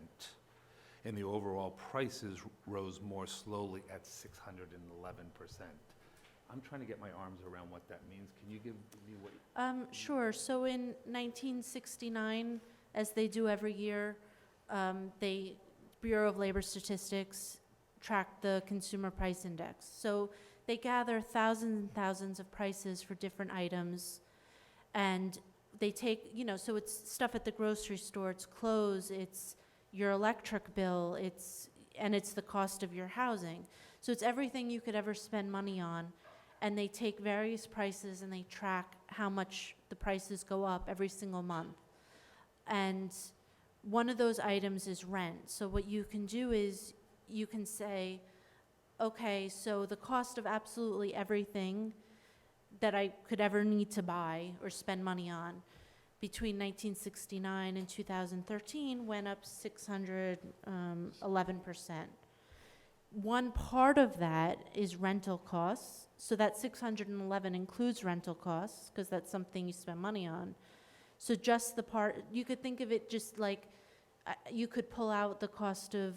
and the overall prices rose more slowly at 611%. I'm trying to get my arms around what that means. Can you give me what? Sure. So in 1969, as they do every year, they, Bureau of Labor Statistics track the Consumer Price Index. So they gather thousands and thousands of prices for different items, and they take, you know, so it's stuff at the grocery store, it's clothes, it's your electric bill, it's the cost of your housing. So it's everything you could ever spend money on, and they take various prices and they track how much the prices go up every single month. And one of those items is rent. So what you can do is you can say, okay, so the cost of absolutely everything that I could ever need to buy or spend money on between 1969 and 2013 went up 611%. One part of that is rental costs. So that 611 includes rental costs because that's something you spend money on. So just the part, you could think of it just like you could pull out the cost of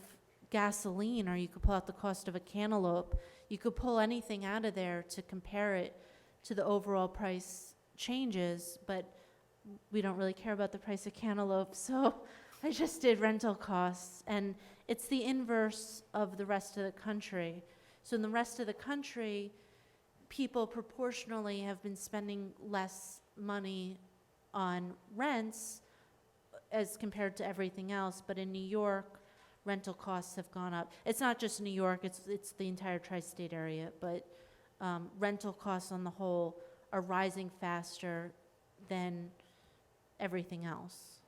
gasoline, or you could pull out the cost of a cantaloupe. You could pull anything out of there to compare it to the overall price changes, but we don't really care about the price of cantaloupe, so I just did rental costs, and it's the inverse of the rest of the country. So in the rest of the country, people proportionally have been spending less money on rents as compared to everything else, but in New York, rental costs have gone up. It's not just New York, it's the entire tri-state area, but rental costs on the whole are rising faster than everything else.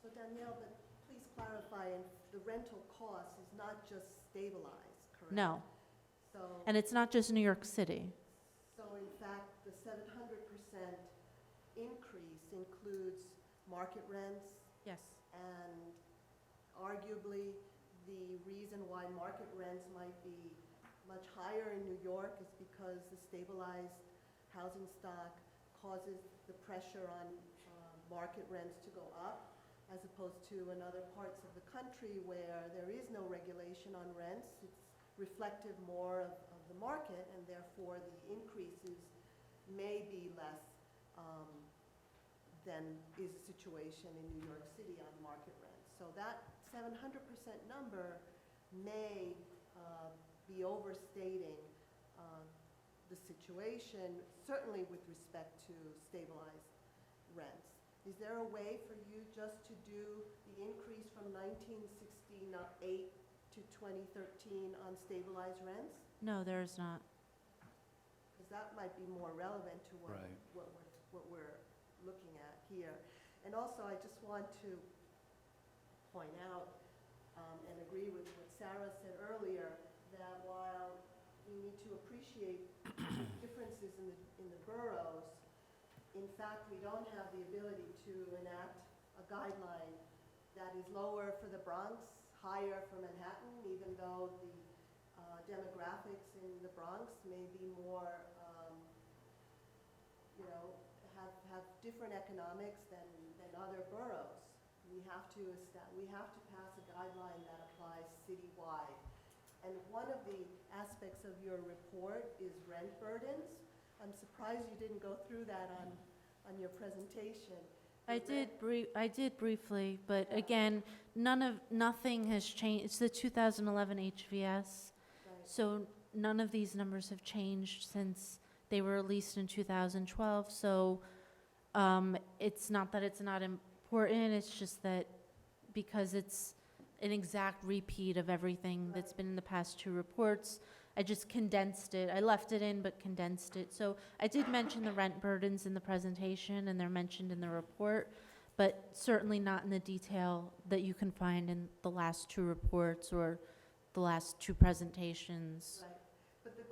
So Danielle, but please clarify, and the rental cost is not just stabilized, correct? No, So, and it's not just New York City. so in fact, the 700% increase includes market rents, Yes. and arguably, the reason why market rents might be much higher in New York is because the stabilized housing stock causes the pressure on market rents to go up, as opposed to in other parts of the country where there is no regulation on rents. It's reflective more of the market, and therefore the increases may be less than is the situation in New York City on market rents. So that 700% number may be overstating the situation, certainly with respect to stabilized rents. Is there a way for you just to do the increase from 1968 to 2013 on stabilized rents? No, there is not. Because that might be more relevant to Right. what we're looking at here. And also, I just want to point out and agree with what Sarah said earlier, that while we need to appreciate differences in the boroughs, in fact, we don't have the ability to enact a guideline that is lower for the Bronx, higher for Manhattan, even though the demographics in the Bronx may be more, have different economics than other boroughs. We have to pass a guideline that applies citywide. And one of the aspects of your report is rent burdens. I'm surprised you didn't go through that on your presentation. I did briefly, but again, nothing has changed. It's the 2011 HVS, Right. so none of these numbers have changed since they were released in 2012. So it's not that it's not important, it's just that because it's an exact repeat of everything that's been in the past two reports, I just condensed it. I left it in, but condensed it. So I did mention the rent burdens in the presentation, and they're mentioned in the report, but certainly not in the detail that you can find in the last two reports or the last two presentations. Right. But you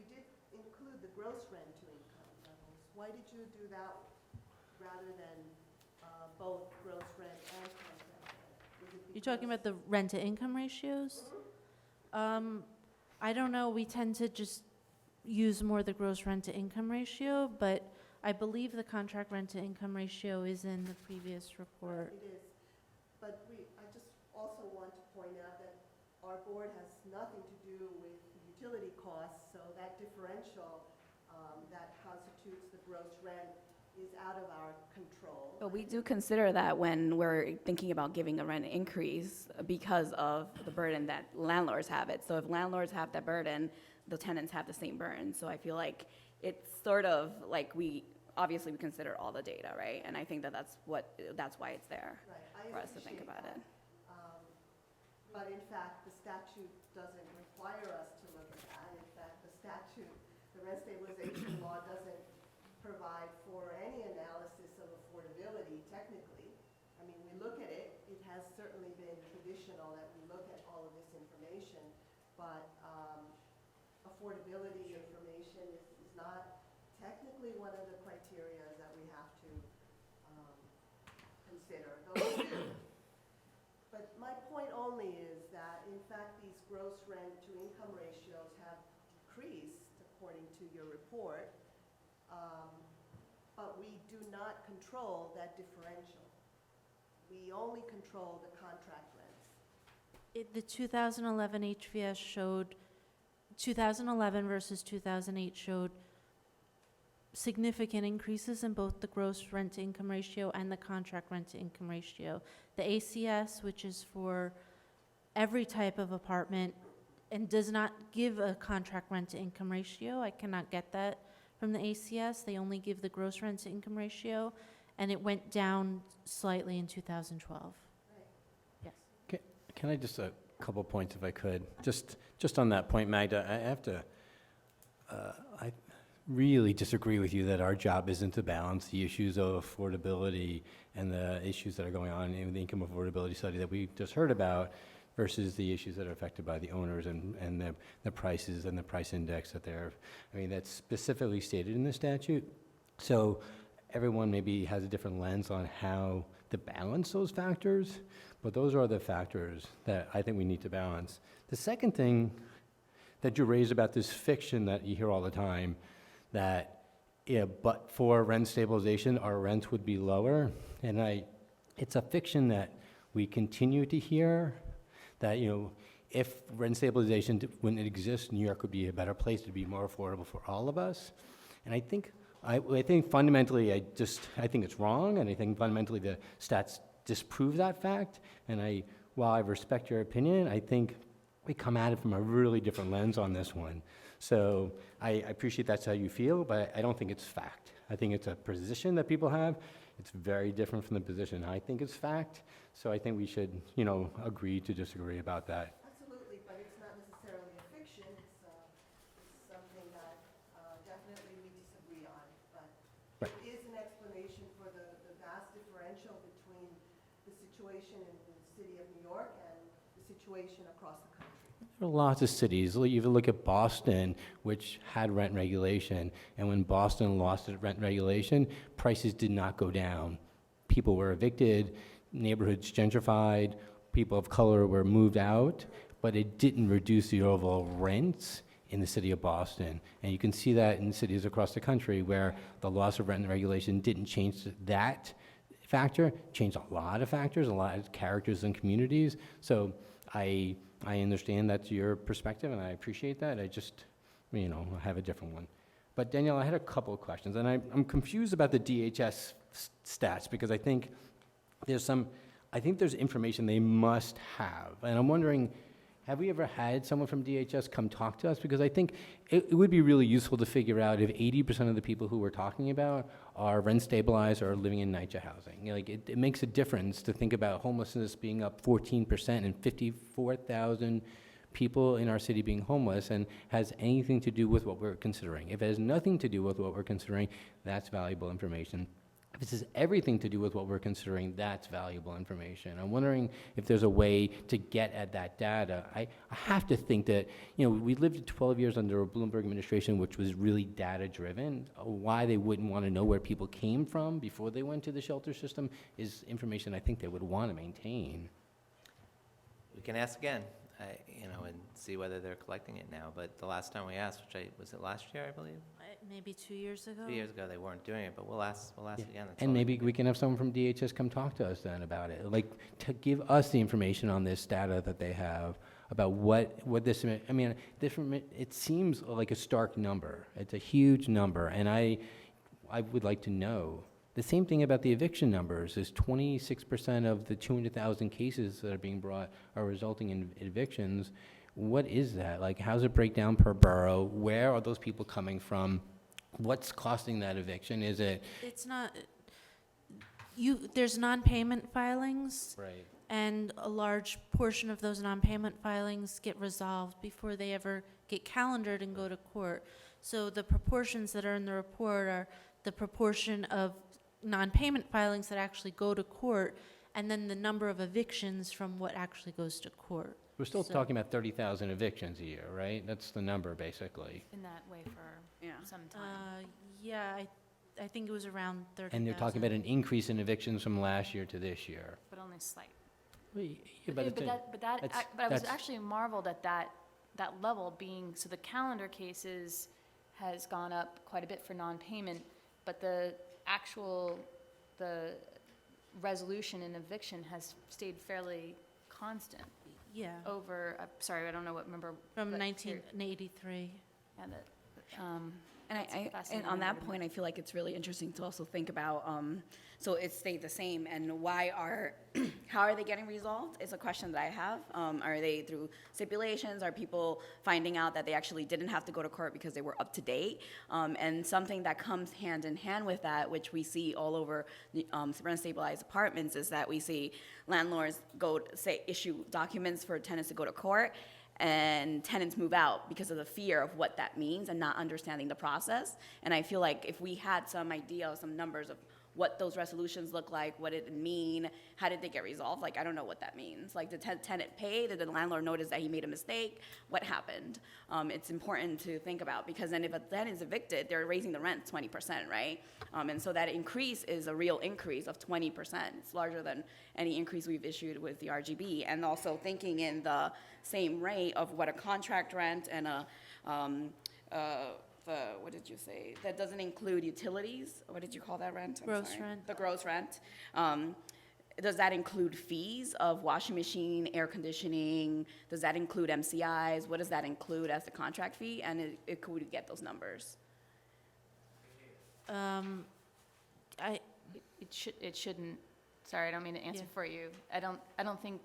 did include the gross rent to income levels. Why did you do that rather than both gross rent and contract rent? You're talking about the rent-to-income ratios? I don't know, we tend to just use more the gross rent-to-income ratio, but I believe the contract rent-to-income ratio is in the previous report. It is. But I just also want to point out that our board has nothing to do with utility costs, so that differential that constitutes the gross rent is out of our control. But we do consider that when we're thinking about giving a rent increase because of the burden that landlords have it. So if landlords have that burden, the tenants have the same burden. So I feel like it's sort of like obviously we consider all the data, right? And I think that's why it's there Right, I for us to think appreciate about that. it. But in fact, the statute doesn't require us to look at that. In fact, the rent stabilization law doesn't provide for any analysis of affordability technically. I mean, we look at it, it has certainly been traditional that we look at all of this information, but affordability information is not technically one of the criteria that we have to consider. Those two. But my point only is that, in fact, these gross rent to income ratios have decreased, according to your report, but we do not control that differential. We only control the contract rents. The 2011 HVS showed, 2011 versus 2008 showed significant increases in both the gross rent to income ratio and the contract rent to income ratio. The ACS, which is for every type of apartment and does not give a contract rent to income ratio, I cannot get that from the ACS. They only give the gross rent to income ratio, and it went down slightly in 2012. Right. Yes. Can I just, a couple points if I could? Just on that point, Magda, I have to, I really disagree with you that our job isn't to balance the issues of affordability and the issues that are going on in the income affordability study that we just heard about versus the issues that are affected by the owners and the prices and the price index that they're, I mean, that's specifically stated in the statute. So everyone maybe has a different lens on how to balance those factors, but those are the factors that I think we need to balance. The second thing that you raised about this fiction that you hear all the time, that, yeah, but for rent stabilization, our rents would be lower. And it's a fiction that we continue to hear, that, you know, if rent stabilization wouldn't exist, New York would be a better place to be more affordable for all of us. And I think fundamentally, I think it's wrong, and I think fundamentally the stats disprove that fact. And while I respect your opinion, I think we come at it from a really different lens on this one. So I appreciate that's how you feel, but I don't think it's fact. I think it's a position that people have. It's very different from the position I think it's fact. So I think we should, you know, agree to disagree about that. Absolutely, but it's not necessarily a fiction. It's something that definitely we disagree on. But it is an explanation for the vast differential between the situation in the city of New York and the situation across the country. There are lots of cities. You even look at Boston, which had rent regulation, and when Boston lost its rent regulation, prices did not go down. People were evicted, neighborhoods gentrified, people of color were moved out, but it didn't reduce the overall rents in the city of Boston. And you can see that in cities across the country where the loss of rent regulation didn't change that factor, changed a lot of factors, a lot of characters and communities. So I understand that's your perspective, and I appreciate that. I just, you know, have a different one. But Danielle, I had a couple of questions, and I'm confused about the DHS stats because I think there's information they must have. And I'm wondering, have we ever had someone from DHS come talk to us? Because I think it would be really useful to figure out if 80% of the people who we're talking about are rent stabilized or living in NYCHA housing. You know, like it makes a difference to think about homelessness being up 14% and 54,000 people in our city being homeless, and has anything to do with what we're considering. If it has nothing to do with what we're considering, that's valuable information. If this has everything to do with what we're considering, that's valuable information. I'm wondering if there's a way to get at that data. I have to think that, you know, we lived 12 years under a Bloomberg administration, which was really data-driven. Why they wouldn't want to know where people came from before they went to the shelter system is information I think they would want to maintain. We can ask again, you know, and see whether they're collecting it now. But the last time we asked, was it last year, I believe? Maybe 2 years ago? 2 years ago, they weren't doing it, but we'll ask Yeah. again. That's And all maybe can we do. can have someone from DHS come talk to us then about it, like to give us the information on this data that they have about what this, I mean, different, it seems like a stark number. It's a huge number, and I would like to know. The same thing about the eviction numbers, is 26% of the 200,000 cases that are being brought are resulting in evictions. What is that? Like, how's it break down per borough? Where are those people coming from? What's costing that eviction? Is it? It's not, there's non-payment filings, Right. and a large portion of those non-payment filings get resolved before they ever get calendared and go to court. So the proportions that are in the report are the proportion of non-payment filings that actually go to court, and then the number of evictions from what actually goes to court. We're still So- talking about 30,000 evictions a year, right? That's the number, basically. In that way for Yeah. some time. Yeah, I think it was around 30,000. And they're talking about an increase in evictions from last year to this year. But only slight. Well, yeah, But but it's a- but I was that's- actually marveled at that level being, so the calendar cases has gone up quite a bit for non-payment, but the resolution and eviction has stayed fairly constant Yeah, over, sorry, I don't know what number. from but 1983. Yeah, that, And That's and fascinating on that number to point, I feel like it's really interesting to also think about, so it stayed the same, and how are they getting resolved is a question that I have. Are they through stipulations? Are people finding out that they actually didn't have to go to court because they were up to date? And something that comes hand in hand with that, which we see all over the rent-stabilized apartments, is that we see landlords issue documents for tenants to go to court, and tenants move out because of the fear of what that means and not understanding the process. And I feel like if we had some idea of some numbers of what those resolutions look like, what it mean, how did they get resolved, like, I don't know what that means. Like, did tenant pay? Did the landlord notice that he made a mistake? What happened? It's important to think about, because then if a tenant is evicted, they're raising the rent 20%, right? And so that increase is a real increase of 20%. It's larger than any increase we've issued with the RGB. And also thinking in the same rate of what a contract rent and what did you say? That doesn't include utilities. What did you call that rent? I'm Gross sorry. rent. The gross rent. Does that include fees of washing machine, air conditioning? Does that include MCIs? What does that include as the contract fee? And could we get those numbers? it shouldn't, sorry, I don't mean to answer Yeah. for you. I don't think,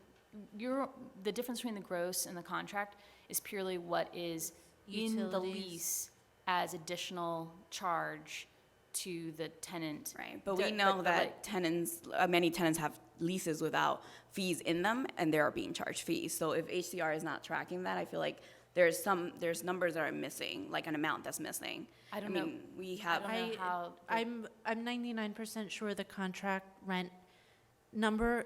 the difference between the gross and the contract is purely what is in the Utilities. lease as additional charge to the tenant. Right, but we know but that tenants, many tenants have leases without fees in them, and they are being charged fees. So if HCR is not tracking that, I feel like there's numbers that are missing, like an amount that's missing. I don't know. mean, we have. I don't know how. I'm 99% sure the contract rent number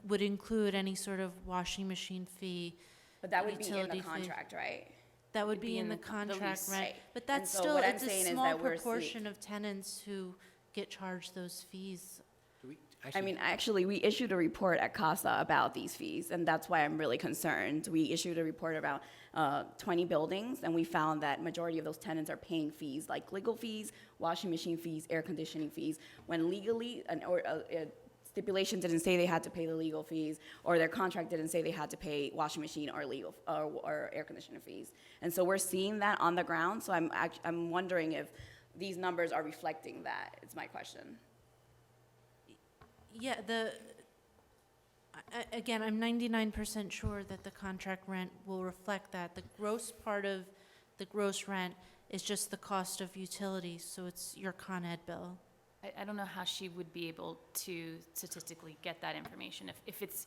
would include any sort of washing machine fee. But that would be in the utility fee. contract, right? That would It'd be in the contract lease. rent. Right. But And that's so still, what I'm it's saying a is small that we're proportion of tenants who get charged those fees. I mean, actually, we issued a report at CASA about these fees, and that's why I'm really concerned. We issued a report about 20 buildings, and we found that majority of those tenants are paying fees, like legal fees, washing machine fees, air conditioning fees, when legally, stipulation didn't say they had to pay the legal fees, or their contract didn't say they had to pay washing machine or legal or air conditioner fees. And so we're seeing that on the ground, so I'm wondering if these numbers are reflecting that, is my question. Yeah, again, I'm 99% sure that the contract rent will reflect that. The gross part of the gross rent is just the cost of utilities, so it's your Con Ed bill. I don't know how she would be able to statistically get that information. If it's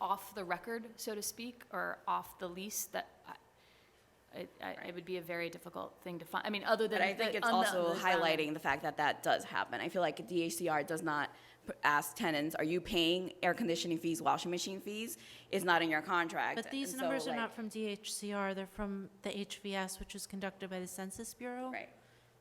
off the record, so to speak, or off the lease, that it would be a very difficult thing to find. I mean, other than. But I think it's also highlighting the fact that that does happen. I feel like DHCR does not ask tenants, are you paying air conditioning fees, washing machine fees? It's not in your contract. But these And so, numbers are like- not from DHCR, they're from the HVS, which is conducted by the Census Bureau. Right.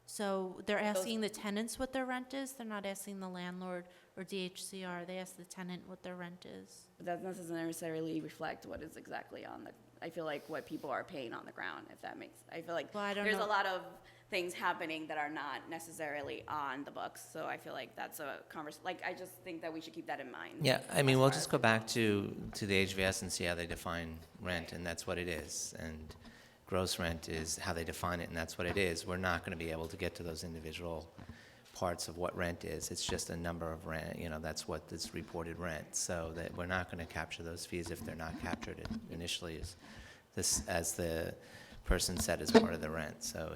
So they're Those- asking the tenants what their rent is, they're not asking the landlord or DHCR, they ask the tenant what their rent is. But that doesn't necessarily reflect what is exactly on the, I feel like what people are paying on the ground, if that makes, I feel like Well, I don't there's know. a lot of things happening that are not necessarily on the books. So I feel like that's a I just think that we should keep that in mind. Yeah, I mean, as we'll far just as go back to the HVS and see how they define rent, and that's what it is. And gross rent is how they define it, and that's what it is. We're not going to be able to get to those individual parts of what rent is. It's just a number of rent, that's what this reported rent. So that we're not going to capture those fees if they're not captured initially as the person said as part of the rent. So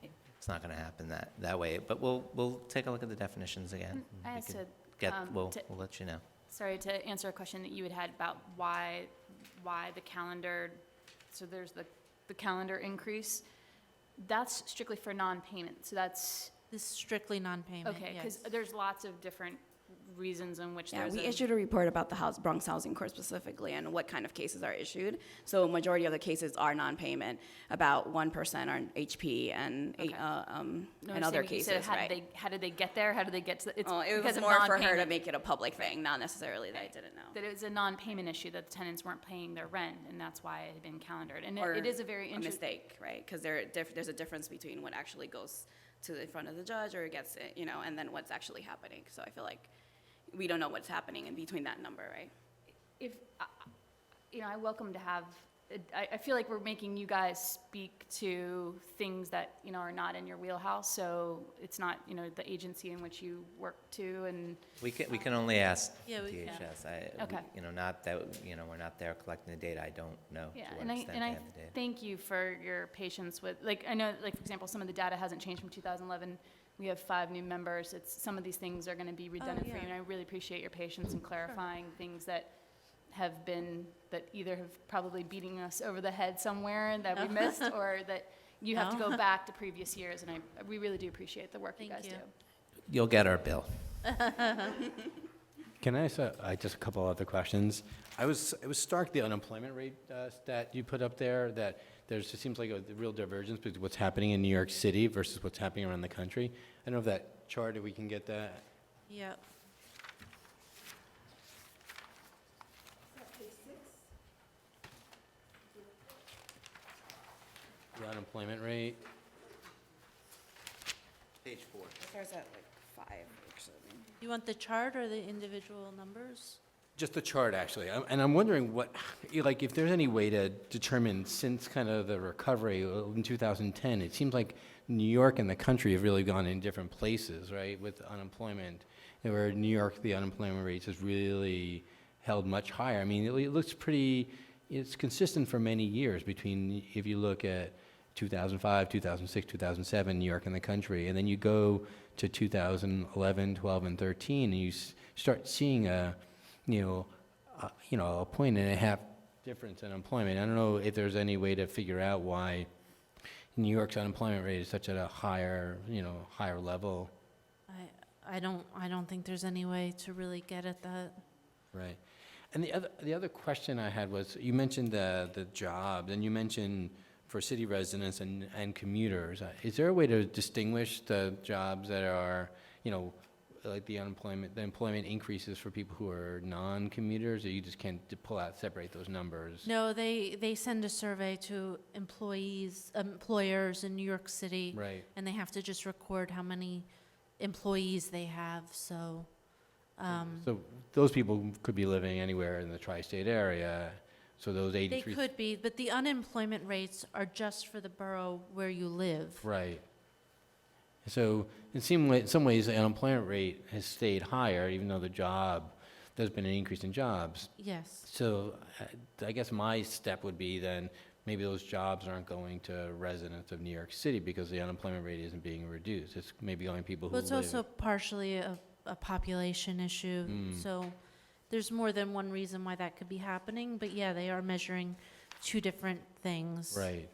it's not going to happen that way. But we'll take a look at the definitions again. I We asked could to, we'll let you know. sorry, to answer a question that you had about why the calendar, so there's the calendar increase. That's strictly for non-payment, so that's, This is strictly non-payment, okay, yes. because there's lots of different reasons in which Yeah, there's we a- issued a report about the Bronx Housing Court specifically and what kind of cases are issued. So majority of the cases are non-payment, about 1% are HP and, Okay. and No, other I'm saying you cases, said right? how did they get there? How did they get to, the- it's It was because of more for her to non-payment. make it a public thing, not necessarily that I didn't know. That it was a non-payment issue, that the tenants weren't paying their rent, and that's why it had been calendared. And Or it is a very a interesting. mistake, right? Because there's a difference between what actually goes to the front of the judge or gets, and then what's actually happening. So I feel like we don't know what's happening in between that number, right? If, I welcome to have, I feel like we're making you guys speak to things that, are not in your wheelhouse, so it's not, the agency in which you work to, and, We can only ask Yeah, we can. DHS. Okay. Not that, we're not there collecting the data. I don't know to yeah, what and extent I they have the data. thank you for your patience with, I know, for example, some of the data hasn't changed from 2011. We have 5 new members. Some of these things are gonna be redundant for you, yeah. and I really appreciate your patience in clarifying things that that either have probably beating us over the head somewhere and that we missed, or that you have to go back to previous years, and we really do appreciate the work you Thank guys you. do. You'll get our bill. Can I ask just a couple other questions? It was stark, the unemployment rate stat you put up there, that it seems like a real divergence between what's happening in New York City versus what's happening around the country. I don't know if that chart, if we can get that. Yeah, The unemployment rate. Page 4. It starts at like 5, actually. you want the chart or the individual numbers? Just the chart, actually. And I'm wondering if there's any way to determine, since kind of the recovery in 2010, it seems like New York and the country have really gone in different places, right, with unemployment. Where New York, the unemployment rates has really held much higher. I mean, it looks it's consistent for many years between, if you look at 2005, 2006, 2007, New York and the country, and then you go to 2011, 12, and 13, and you start seeing a 1.5 difference in employment. I don't know if there's any way to figure out why New York's unemployment rate is such at a higher level. I don't think there's any way to really get at that. Right. And the other question I had was, you mentioned the jobs, and you mentioned for city residents and commuters. Is there a way to distinguish the jobs that are, like the employment increases for people who are non-commuters, or you just can't separate those numbers? No, they send a survey to employers in New York City. Right. And they have to just record how many employees they have, so, So those people could be living anywhere in the tri-state area, so those they 83... could be, but the unemployment rates are just for the borough where you live. Right. So in some ways, the unemployment rate has stayed higher, even though there's been an increase in jobs. Yes. So I guess my step would be then, maybe those jobs aren't going to residents of New York City because the unemployment rate isn't being reduced. It's maybe going people who Well, it's live... also partially a population issue, so there's more than one reason why that could be happening, but yeah, they are measuring 2 different things. Right.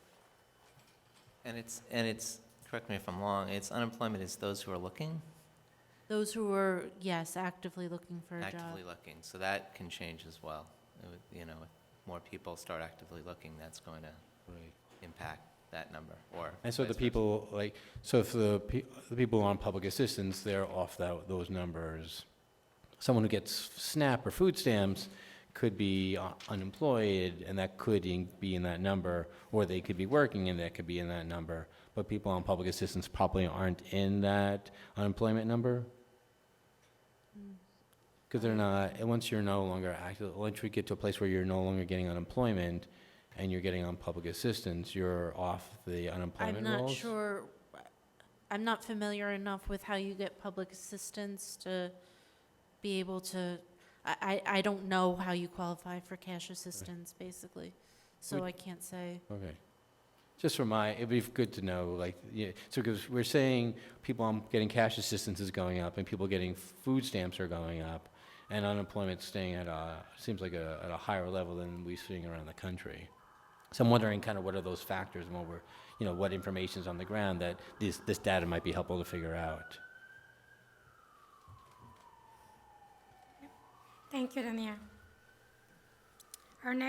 And it's, correct me if I'm wrong, unemployment is those who are looking, Those who are, yes, actively looking for a job. actively looking. So that can change as well. If more people start actively looking, that's going to Right. impact that number, or. And so the vice versa. people, if the people on public assistance, they're off those numbers. Someone who gets SNAP or food stamps could be unemployed, and that could be in that number, or they could be working, and that could be in that number. but people on public assistance probably aren't in that unemployment number? Because they're not, and once you're no longer active, once we get to a place where you're no longer getting unemployment and you're getting on public assistance, you're off the unemployment I'm rolls? not sure, I'm not familiar enough with how you get public assistance to be able to, I don't know how you qualify for cash assistance, basically, so I can't say. Okay. Just for my, it'd be good to know, like, yeah, so because we're saying people getting cash assistance is going up and people getting food stamps are going up and unemployment staying at seems like at a higher level than we're seeing around the country. So I'm wondering kind of what are those factors and what what information's on the ground that this data might be helpful to figure out. Thank you, Danielle. Our next